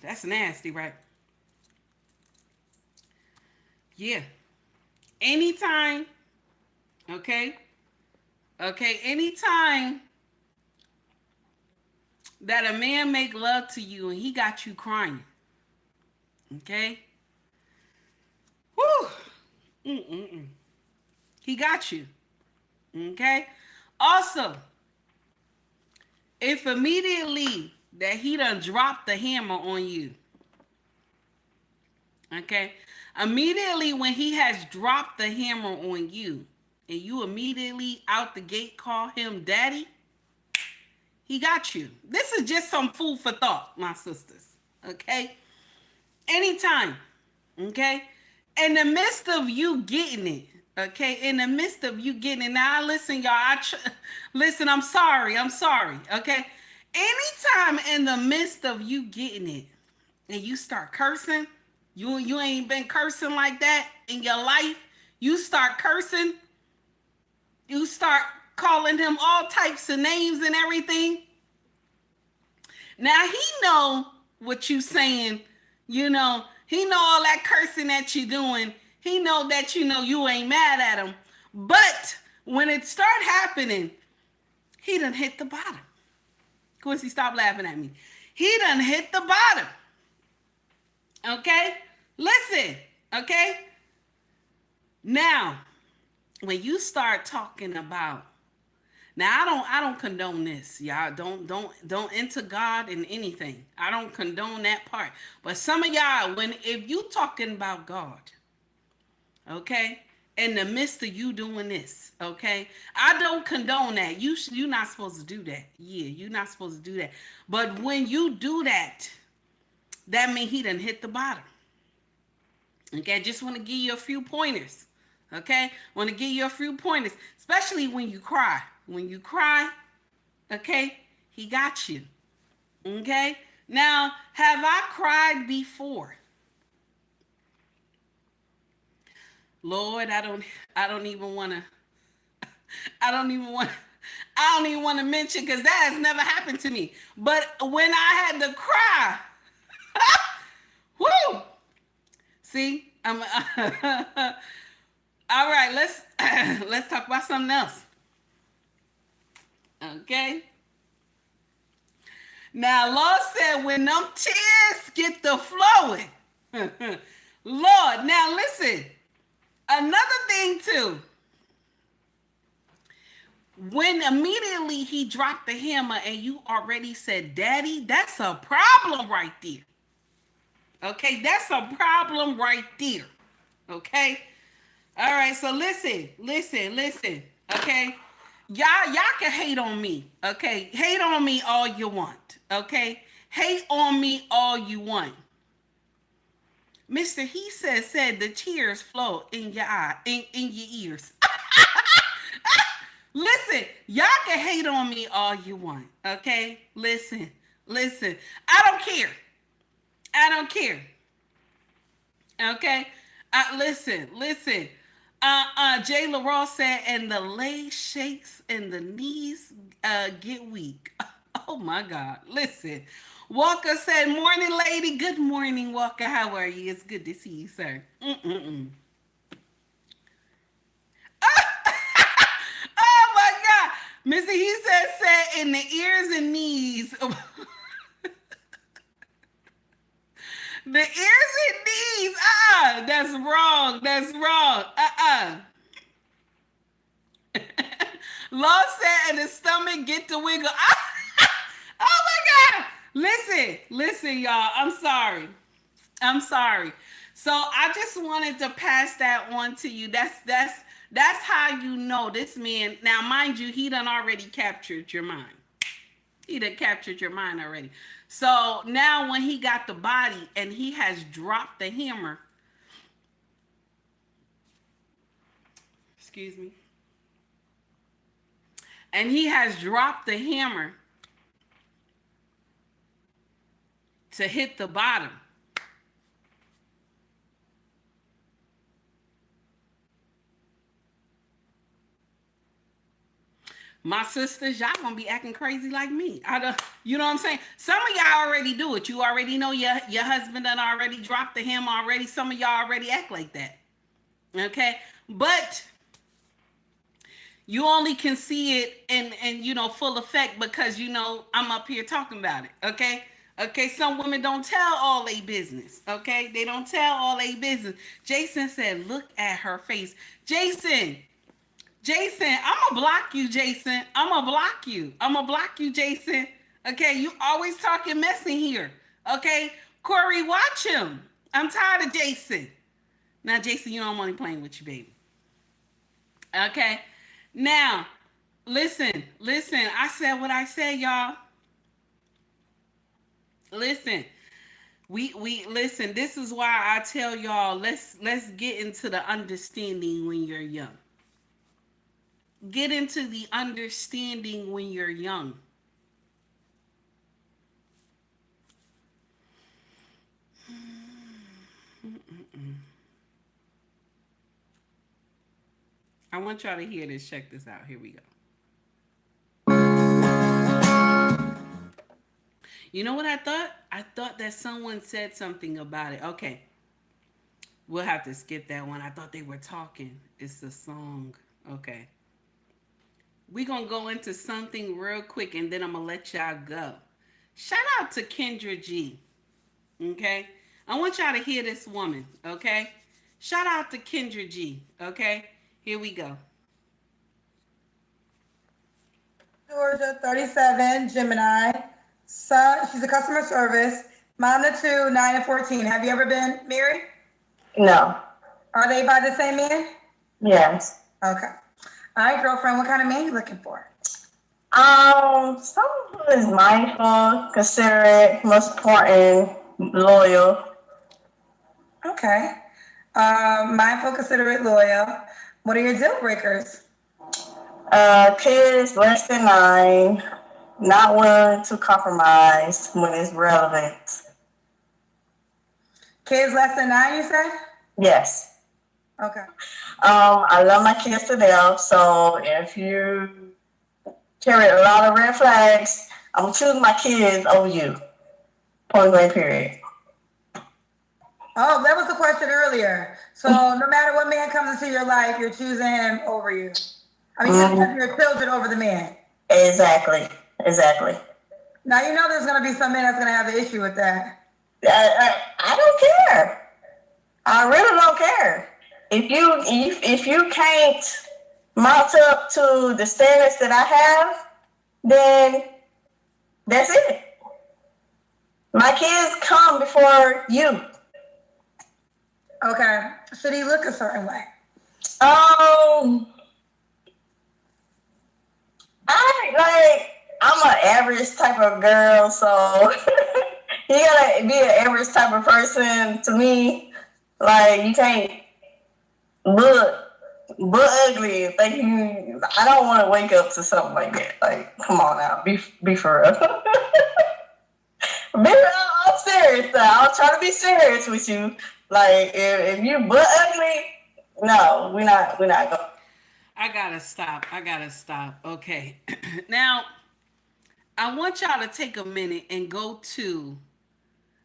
That's nasty, right? Yeah. Anytime, okay, anytime that a man make love to you and he got you crying, okay, whoo, he got you, okay. Also, if immediately that he done dropped the hammer on you, okay, immediately when he has dropped the hammer on you and you immediately out the gate call him daddy, he got you. This is just some food for thought, my sisters, okay? Anytime, okay? In the midst of you getting it, okay? In the midst of you getting it. Now, listen, y'all. Listen, I'm sorry, okay? Anytime in the midst of you getting it and you start cursing, you ain't been cursing like that in your life, you start cursing, you start calling him all types of names and everything. Now he know what you saying, you know, he know all that cursing that you doing. He know that you ain't mad at him. But when it start happening, he done hit the bottom. Quincy, stop laughing at me. He done hit the bottom. Okay? Listen, okay? Now, when you start talking about, now I don't condone this, y'all. Don't enter God in anything. I don't condone that part. But some of y'all, if you talking about God, okay, in the midst of you doing this, okay, I don't condone that. You're not supposed to do that. Yeah, you're not supposed to do that. But when you do that, that means he done hit the bottom. Okay, I just want to give you a few pointers. Okay, want to give you a few pointers, especially when you cry. When you cry, okay, he got you. Okay, now have I cried before? Lord, I don't even want to mention, because that has never happened to me. But when I had to cry, whoo. See, I'm all right. Let's talk about something else. Okay. Now, Lord said, when them tears get to flowing, Lord. Now, listen. Another thing too. When immediately he dropped the hammer and you already said, "Daddy," that's a problem right there. Okay, that's a problem right there. Okay. All right, so listen. Okay. Y'all can hate on me. Okay. Hate on me all you want. Okay. Hate on me all you want. Mr. He said the tears flow in your eye, in your ears. Listen, y'all can hate on me all you want. Okay. Listen. I don't care. Okay. Listen. Jay LaRoss said, and the leg shakes and the knees get weak. Oh my God. Listen. Walker said, morning, lady. Good morning, Walker. How are you? It's good to see you, sir. Oh my God. Missy, he said in the ears and knees. The ears and knees. That's wrong. That's wrong. Law said, and the stomach get to wiggle. Oh my God. Listen, y'all. I'm sorry. So I just wanted to pass that on to you. That's how you know this man. Now, mind you, he done already captured your mind. He done captured your mind already. So now when he got the body and he has dropped the hammer, excuse me, and he has dropped the hammer to hit the bottom. My sisters, y'all gonna be acting crazy like me. You know what I'm saying? Some of y'all already do it. You already know your husband done already dropped the hammer already. Some of y'all already act like that. Okay? But you only can see it in full effect because I'm up here talking about it. Okay? Okay, some women don't tell all they business. Okay? They don't tell all they business. Jason said, look at her face. Jason, I'm gonna block you, Jason. I'm gonna block you, Jason. Okay, you always talking mess in here. Okay, Corey, watch him. I'm tired of Jason. Now, Jason, I'm only playing with you, baby. Okay, now, listen. I said what I said, y'all. Listen, we listen. This is why I tell y'all, let's get into the understanding when you're young. Get into the understanding when you're young. I want y'all to hear this. Check this out. Here we go. You know what I thought? I thought that someone said something about it. Okay. We'll have to skip that one. I thought they were talking. It's a song. Okay. We're going to go into something real quick and then I'm going to let y'all go. Shout out to Kendra G. Okay? I want y'all to hear this woman. Okay? Shout out to Kendra G. Okay? Here we go. Georgia, 37, Gemini. Son, she's a customer service. Mom to 2, 9 and 14. Have you ever been married? No. Are they by the same man? Yes. Okay. All right, girlfriend, what kind of man you looking for? Someone who is mindful, considerate, most important, loyal. Okay. Mindful, considerate, loyal. What are your deal breakers? Kids less than 9, not willing to compromise when it's relevant. Kids less than 9, you said? Yes. Okay. I love my kids to death, so if you carry a lot of red flags, I'm gonna choose my kids over you. Point blank, period. Oh, that was the question earlier. So no matter what man comes into your life, you're choosing him over you. I mean, you're choosing your children over the man. Exactly. Now, there's going to be some men that's going to have an issue with that. I don't care. I really don't care. If you can't mount up to the standards that I have, then that's it. My kids come before you. Okay. Should he look a certain way? I'm an average type of girl, so you gotta be an average type of person to me. Like, you can't look ugly and think you. I don't want to wake up to something like that. Like, come on now, be for real. I'm serious though. I'll try to be serious with you, Like if you butt ugly, no, we're not going. I gotta stop. Okay. Now, I want y'all to take a minute and go to.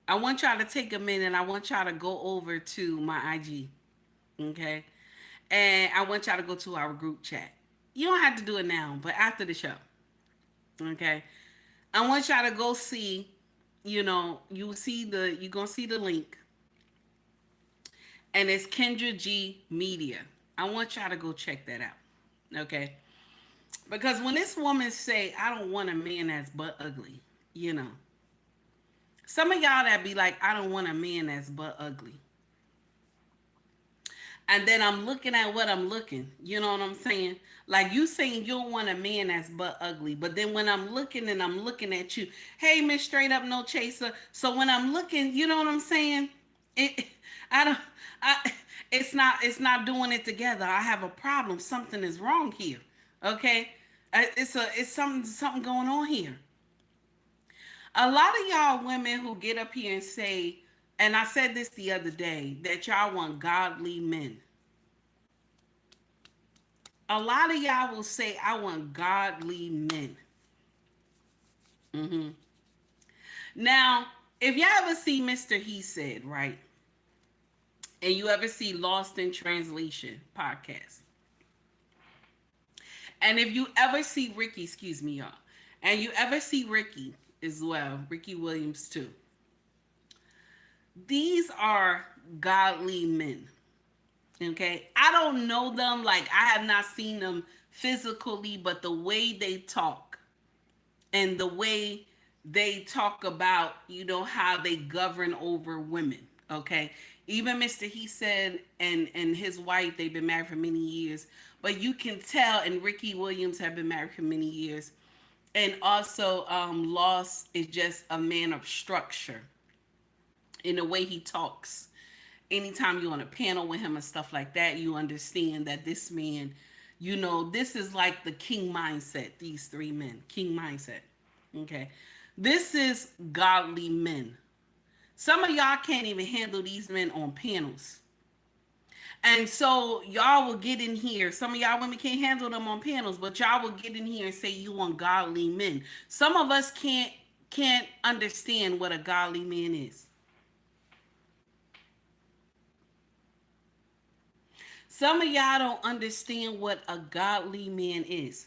I want y'all to take a minute. I want y'all to go over to my IG. Okay. And I want y'all to go to our group chat. You don't have to do it now, but after the show. Okay. I want y'all to go see, you're gonna see the link. And it's Kendra G Media. I want y'all to go check that out. Okay. Because when this woman say, I don't want a man that's butt ugly, some of y'all that be like, I don't want a man that's butt ugly. And then I'm looking at what I'm looking. You know what I'm saying? Like you saying you don't want a man that's butt ugly. But then when I'm looking and I'm looking at you, hey, Miss Straight Up No Chaser. So when I'm looking, you know what I'm saying? It's not doing it together. I have a problem. Something is wrong here. Okay? It's something going on here. A lot of y'all women who get up here and say, and I said this the other day, that y'all want godly men. A lot of y'all will say, I want godly men. Now, if y'all ever see Mr. He Said, right? And you ever see Lost in Translation podcast. And if you ever see Ricky, excuse me, y'all. And you ever see Ricky as well, Ricky Williams too. These are godly men. Okay? I don't know them, like I have not seen them physically, but the way they talk and the way they talk about, how they govern over women. Okay? Even Mr. He Said and his wife, they've been married for many years. But you can tell, and Ricky Williams have been married for many years. And also, Lost is just a man of structure in the way he talks. Anytime you're on a panel with him and stuff like that, you understand that this man, this is like the king mindset, these three men, king mindset. Okay. This is godly men. Some of y'all can't even handle these men on panels. And so y'all will get in here. Some of y'all women can't handle them on panels, but y'all will get in here and say you want godly men. Some of us can't understand what a godly man is. Some of y'all don't understand what a godly man is.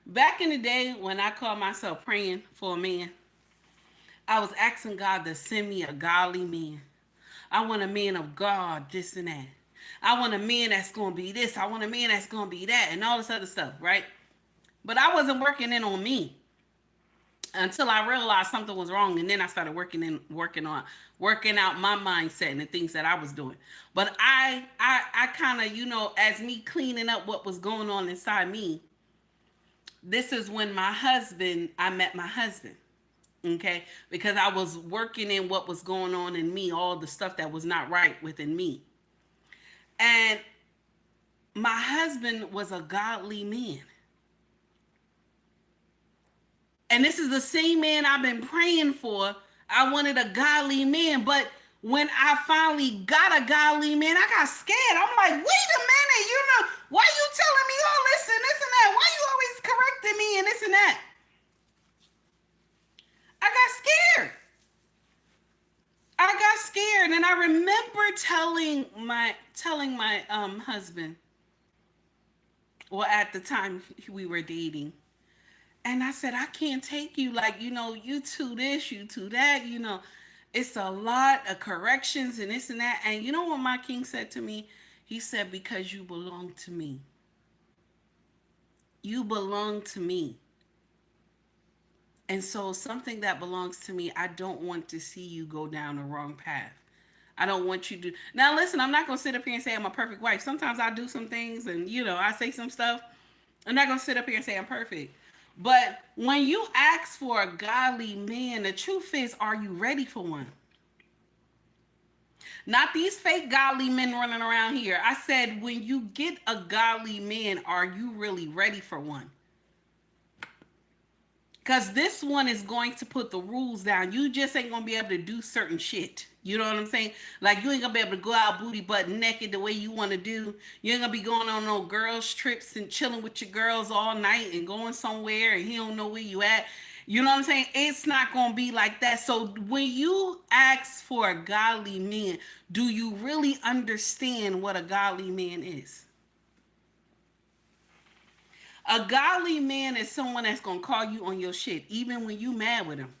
Back in the day when I called myself praying for a man, I was asking God to send me a godly man. I want a man of God, this and that. I want a man that's going to be this. I want a man that's going to be that and all this other stuff, right? But I wasn't working in on me until I realized something was wrong. And then I started working out my mindset and the things that I was doing. But I kind of, as me cleaning up what was going on inside me, this is when I met my husband. Okay, because I was working in what was going on in me, all the stuff that was not right within me. And my husband was a godly man. And this is the same man I've been praying for. I wanted a godly man, but when I finally got a godly man, I got scared. I'm like, wait a minute, why you telling me all this and this and that? Why you always correcting me and this and that? I got scared, and I remember telling my husband, well, at the time we were dating, and I said, I can't take you, like, you two this, you two that, it's a lot of corrections and this and that. And you know what my king said to me? He said, because you belong to me. You belong to me. And so something that belongs to me, I don't want to see you go down the wrong path. I don't want you to. Now, listen, I'm not going to sit up here and say I'm a perfect wife. Sometimes I do some things and, I say some stuff. I'm not going to sit up here and say I'm perfect. But when you ask for a godly man, the truth is, are you ready for one? Not these fake godly men running around here. I said, when you get a godly man, are you really ready for one? Because this one is going to put the rules down. You just ain't going to be able to do certain shit. You know what I'm saying? Like, you ain't going to be able to go out booty butt naked the way you want to do. You ain't going to be going on no girls trips and chilling with your girls all night and going somewhere and he don't know where you at. You know what I'm saying? It's not going to be like that. So when you ask for a godly man, do you really understand what a godly man is? A godly man is someone that's going to call you on your shit, even when you mad with him.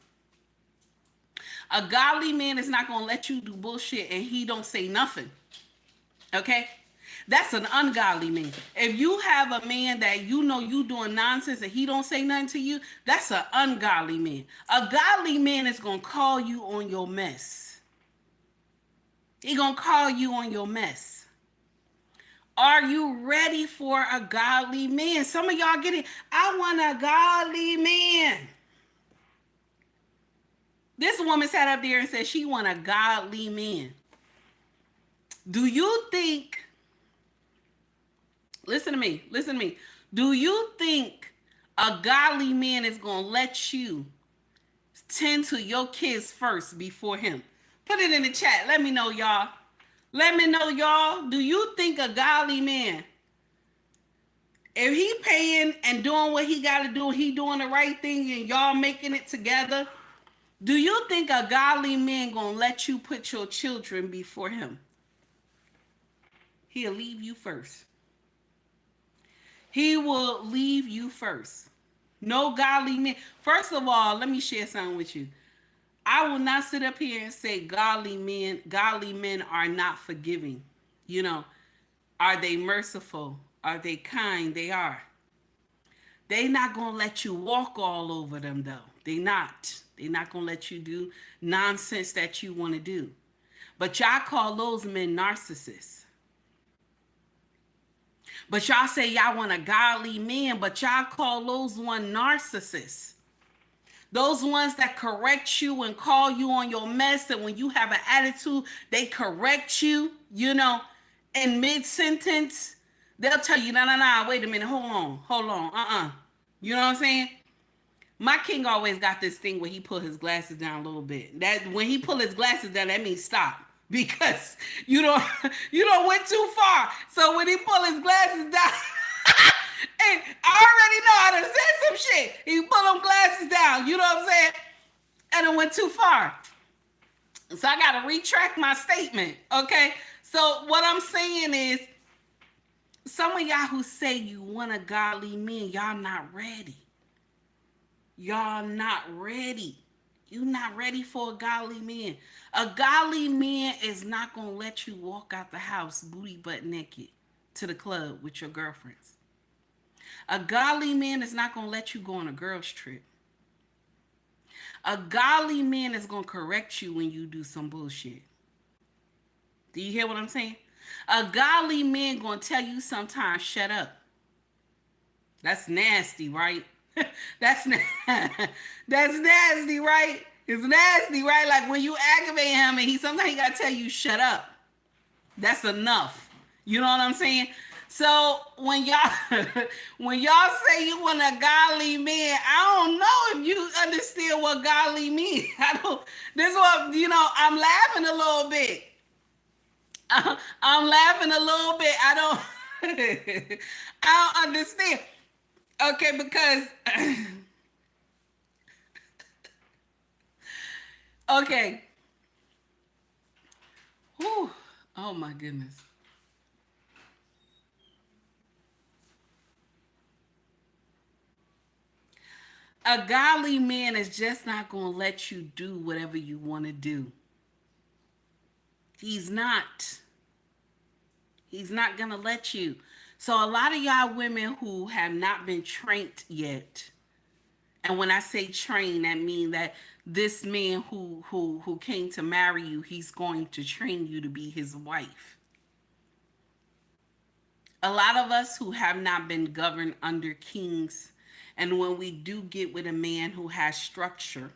A godly man is not going to let you do bullshit and he don't say nothing. Okay? That's an ungodly man. If you have a man that you know you doing nonsense and he don't say nothing to you, that's an ungodly man. A godly man is going to call you on your mess. He going to call you on your mess. Are you ready for a godly man? Some of y'all get it. I want a godly man. This woman sat up there and said she want a godly man. Do you think, listen to me. Do you think a godly man is going to let you tend to your kids first before him? Put it in the chat. Let me know, y'all. Let me know, y'all. Do you think a godly man, if he paying and doing what he got to do, he doing the right thing and y'all making it together, do you think a godly man gonna let you put your children before him? He'll leave you first. He will leave you first. No godly man. First of all, let me share something with you. I will not sit up here and say godly men are not forgiving. You know, are they merciful? Are they kind? They are. They not going to let you walk all over them, though. They not. They not going to let you do nonsense that you want to do. But y'all call those men narcissists. But y'all say y'all want a godly man, but y'all call those one narcissists. Those ones that correct you and call you on your mess, and when you have an attitude, they correct you, you know, in mid-sentence. They'll tell you, no, wait a minute, hold on, You know what I'm saying? My king always got this thing where he put his glasses down a little bit. That when he pull his glasses down, that means stop. Because you don't went too far. So when he pull his glasses down, and I already know how to say some shit. He put them glasses down, you know what I'm saying? And it went too far. So I gotta retract my statement, okay? So what I'm saying is, some of y'all who say you want a godly man, y'all not ready. Y'all not ready. You're not ready for a godly man. A godly man is not going to let you walk out the house booty butt naked to the club with your girlfriends. A godly man is not going to let you go on a girl's trip. A godly man is going to correct you when you do some bullshit. Do you hear what I'm saying? A godly man going to tell you sometimes, shut up. That's nasty, right? That's nasty, right? It's nasty, right? Like when you aggravate him and sometimes he gotta tell you shut up. That's enough. You know what I'm saying? So when y'all say you want a godly man, I don't know if you understand what godly means. This is what, you know, I'm laughing a little bit. I'm laughing a little bit. I don't understand. Okay, because okay. Whew. Oh my goodness. A godly man is just not going to let you do whatever you want to do. He's not. He's not going to let you. So a lot of y'all women who have not been trained yet, and when I say trained, that means that this man who came to marry you, he's going to train you to be his wife. A lot of us who have not been governed under kings, and when we do get with a man who has structure,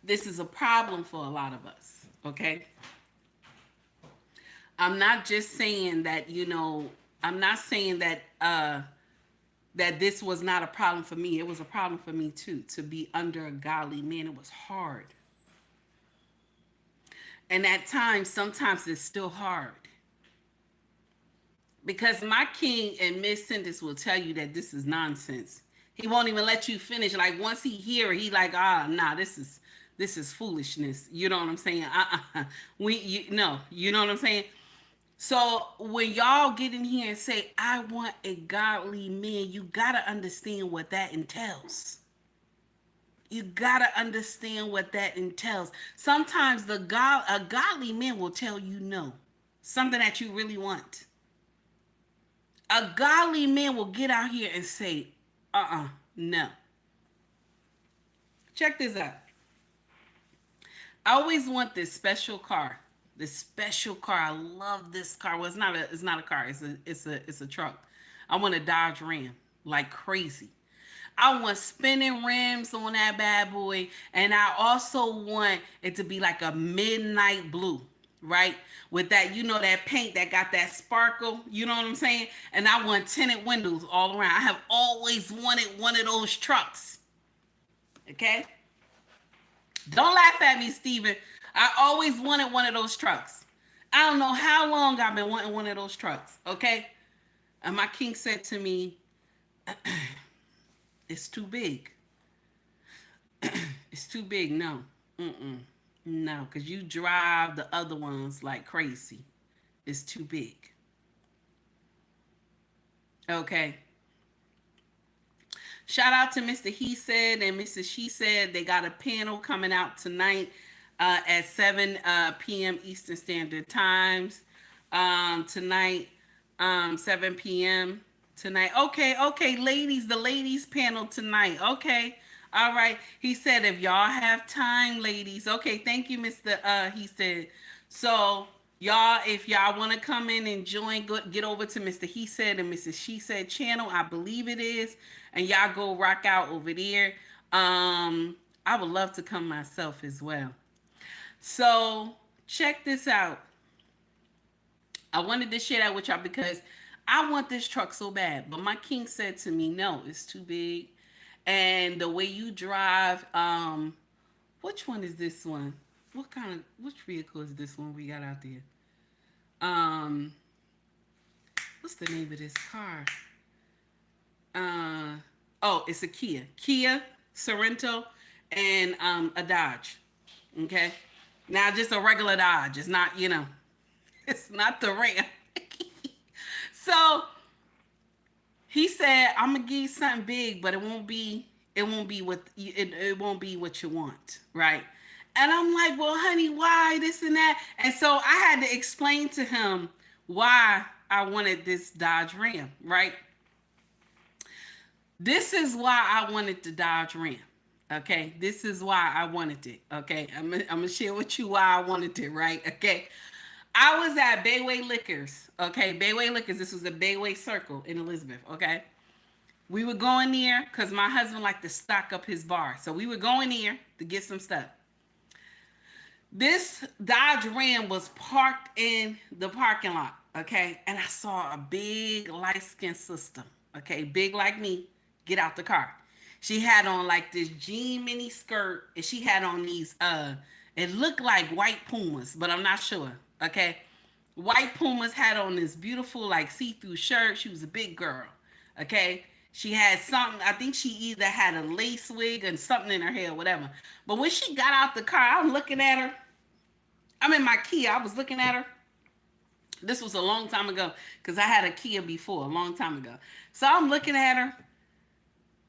this is a problem for a lot of us, okay? I'm not just saying that, you know, I'm not saying that that this was not a problem for me. It was a problem for me too, to be under a godly man. It was hard. And at times, sometimes it's still hard. Because my king and Miss Sindis will tell you that this is nonsense. He won't even let you finish. Like once he hear it, he like, nah, this is foolishness. You know what I'm saying? You know what I'm saying? So when y'all get in here and say, I want a godly man, you gotta understand what that entails. You gotta understand what that entails. Sometimes a godly man will tell you no, something that you really want. A godly man will get out here and say, no. Check this out. I always want this special car. This special car. I love this car. Well, it's not a car. It's a truck. I want a Dodge Ram like crazy. I want spinning rims on that bad boy, and I also want it to be like a midnight blue, right? With that, that paint that got that sparkle, you know what I'm saying? And I want tinted windows all around. I have always wanted one of those trucks. Okay? Don't laugh at me, Steven. I always wanted one of those trucks. I don't know how long I've been wanting one of those trucks, okay? And my king said to me, it's too big. It's too big. No. No, because you drive the other ones like crazy. It's too big. Okay. Shout out to Mr. He Said and Mrs. She Said. They got a panel coming out tonight at 7 p.m. Eastern Standard Times. Tonight, 7 p.m. tonight. Okay, ladies, the ladies panel tonight. Okay. All right. He said, if y'all have time, ladies. Okay, thank you, Mr. He Said. So, y'all, if y'all want to come in and join, get over to Mr. He Said and Mrs. She Said channel. I believe it is. And y'all go rock out over there. I would love to come myself as well. So, check this out. I wanted to share that with y'all because I want this truck so bad. But my king said to me, no, it's too big. And the way you drive, which one is this one? Which vehicle is this one we got out there? What's the name of this car? It's a Kia. Kia, Sorento, and a Dodge. Okay? Now, just a regular Dodge. It's not, it's not the Ram. So, he said, I'm gonna give you something big, but it won't be what you want, right? And I'm like, well, honey, why this and that? And so I had to explain to him why I wanted this Dodge Ram, right? This is why I wanted the Dodge Ram. Okay, this is why I wanted it. Okay, I'm gonna share with you why I wanted it, right? Okay. I was at Bayway Liquors, okay? Bayway Liquors, this was the Bayway Circle in Elizabeth, okay? We were going there because my husband liked to stock up his bar. So we were going there to get some stuff. This Dodge Ram was parked in the parking lot, okay? And I saw a big light-skinned sister, okay? Big like me, get out the car. She had on like this jean mini skirt, and she had on these, it looked like white Pumas, but I'm not sure. Okay, white Pumas, had on this beautiful like see-through shirt. She was a big girl. Okay, she had something. I think she either had a lace wig and something in her hair, whatever. But when she got out the car, I'm looking at her. I'm in my Kia. I was looking at her. This was a long time ago because I had a Kia before, a long time ago. So I'm looking at her,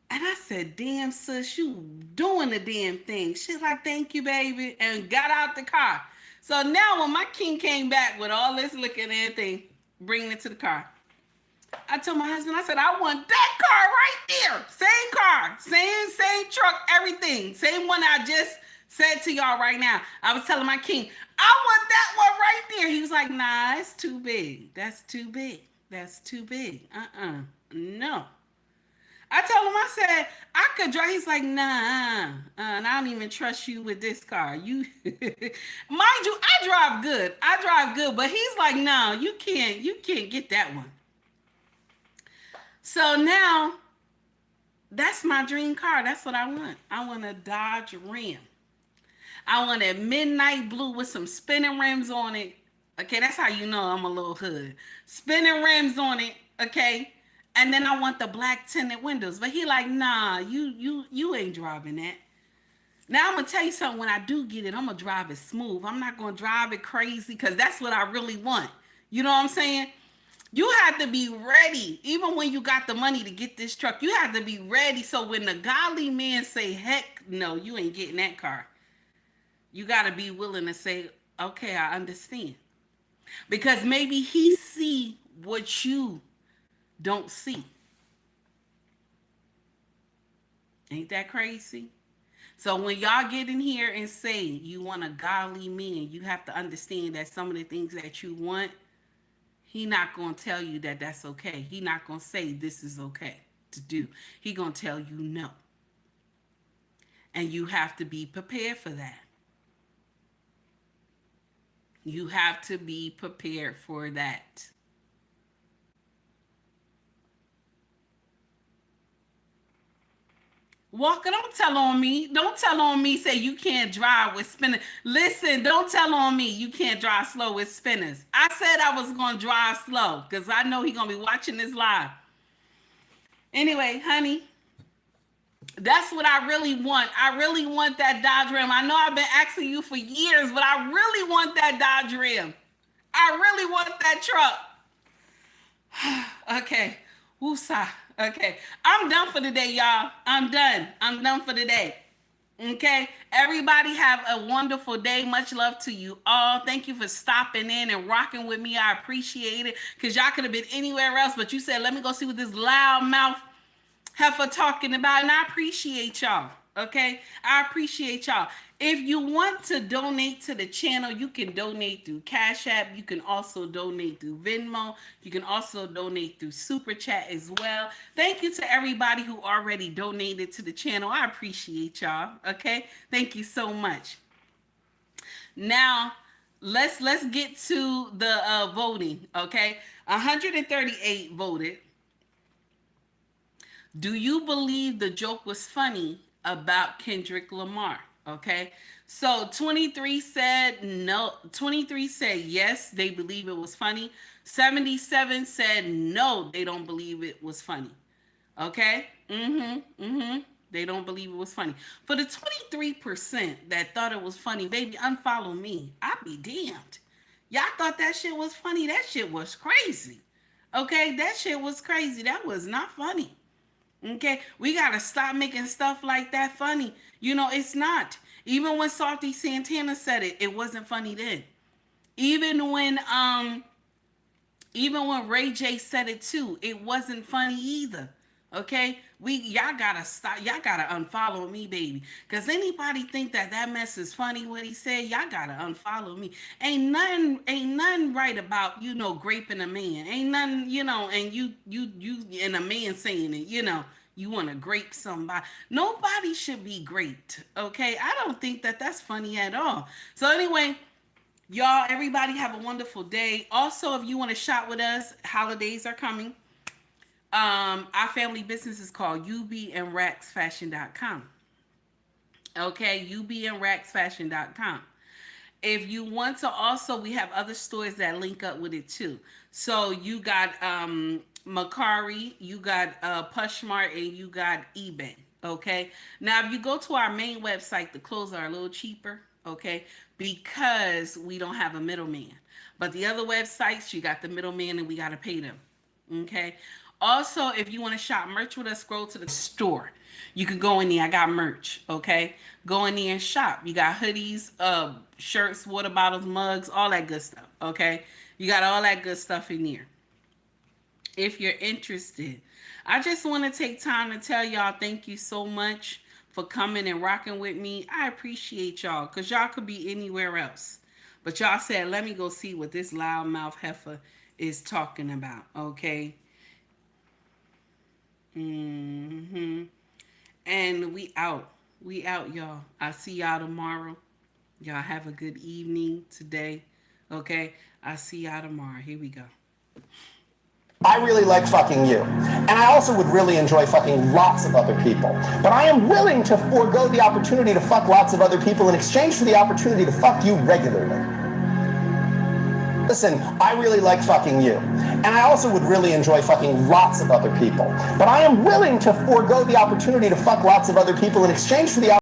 and I said, "Damn, sis, you doing the damn thing." She's like, "Thank you, baby," and got out the car. So now when my king came back with all this liquor and everything, bringing it to the car, I told my husband, I said, I want that car right there. Same car, same truck, everything. Same one I just said to y'all right now. I was telling my king, I want that one right there. He was like, nah, it's too big. That's too big. That's too big. No. I told him, I said, I could drive. He's like, nah, and I don't even trust you with this car. You, mind you, I drive good, but he's like, no, you can't get that one. So now That's my dream car. That's what I want. I want a Dodge Ram. I want a midnight blue with some spinning rims on it. Okay, that's how you know I'm a little hood. Spinning rims on it, okay? And then I want the black tinted windows. But he like, nah, you ain't driving that. Now I'm gonna tell you something. When I do get it, I'm gonna drive it smooth. I'm not gonna drive it crazy because that's what I really want. You know what I'm saying? You have to be ready. Even when you got the money to get this truck, you have to be ready. So when the godly men say, heck no, you ain't getting that car, you gotta be willing to say, okay, I understand. Because maybe he see what you don't see. Ain't that crazy? So when y'all get in here and say you want a godly man, you have to understand that some of the things that you want, he not going to tell you that that's okay. He not going to say this is okay to do. He going to tell you no. And you have to be prepared for that. You have to be prepared for that. Walker, don't tell on me. Don't tell on me, say you can't drive with spinners. Listen, don't tell on me you can't drive slow with spinners. I said I was going to drive slow because I know he's going to be watching this live. Anyway, honey, that's what I really want. I really want that Dodge Ram. I know I've been asking you for years, but I really want that Dodge Ram. I really want that truck. Okay. Woosah. Okay. I'm done for today, y'all. I'm done. I'm done for today. Okay. Everybody have a wonderful day. Much love to you all. Thank you for stopping in and rocking with me. I appreciate it. Because y'all could have been anywhere else, but you said, let me go see what this loud mouth heifer talking about. And I appreciate y'all. Okay. I appreciate y'all. If you want to donate to the channel, you can donate through Cash App. You can also donate through Venmo. You can also donate through Super Chat as well. Thank you to everybody who already donated to the channel. I appreciate y'all. Okay. Thank you so much. Now, let's get to the voting. Okay. 138 voted. Do you believe the joke was funny about Kendrick Lamar? Okay, so 23 said no. 23 said yes, they believe it was funny. 77 said no, they don't believe it was funny. Okay, they don't believe it was funny. For the 23% that thought it was funny, baby, unfollow me. I'll be damned. Y'all thought that shit was funny. That shit was crazy. Okay, that shit was crazy. That was not funny. Okay, we gotta stop making stuff like that funny. You know, it's not. Even when Salty Santana said it, it wasn't funny then. Even when Ray J said it too, it wasn't funny either. Okay, y'all gotta stop. Y'all gotta unfollow me, baby. Cause anybody think that mess is funny what he said, y'all gotta unfollow me. Ain't nothing right about, you know, graping a man. Ain't nothing, you know, and you and a man saying it, you know, you want to grape somebody. Nobody should be graped. Okay, I don't think that that's funny at all. So anyway, y'all, everybody have a wonderful day. Also, if you want to shop with us, holidays are coming. Our family business is called ubnracksfashion.com. Okay, ubnracksfashion.com. If you want to also, we have other stores that link up with it too. So you got Mercari, you got POSHMARK, and you got eBay. Okay. Now, if you go to our main website, the clothes are a little cheaper. Okay, because we don't have a middleman. But the other websites, you got the middleman, and we got to pay them. Okay. Also, if you want to shop merch with us, scroll to the store. You can go in there. I got merch. Okay. Go in there and shop. You got hoodies, shirts, water bottles, mugs, all that good stuff. Okay. You got all that good stuff in there. If you're interested, I just want to take time to tell y'all thank you so much for coming and rocking with me. I appreciate y'all because y'all could be anywhere else. But y'all said, let me go see what this loudmouth heifer is talking about. Okay. And we out. We out, y'all. I'll see y'all tomorrow. Y'all have a good evening today. Okay. I'll see y'all tomorrow. Here we go. I really like fucking you. And I also would really enjoy fucking lots of other people. But I am willing to forego the opportunity to fuck lots of other people in exchange for the opportunity to fuck you regularly. Listen, I really like fucking you. And I also would really enjoy fucking lots of other people. But I am willing to forego the opportunity to fuck lots of other people in exchange for the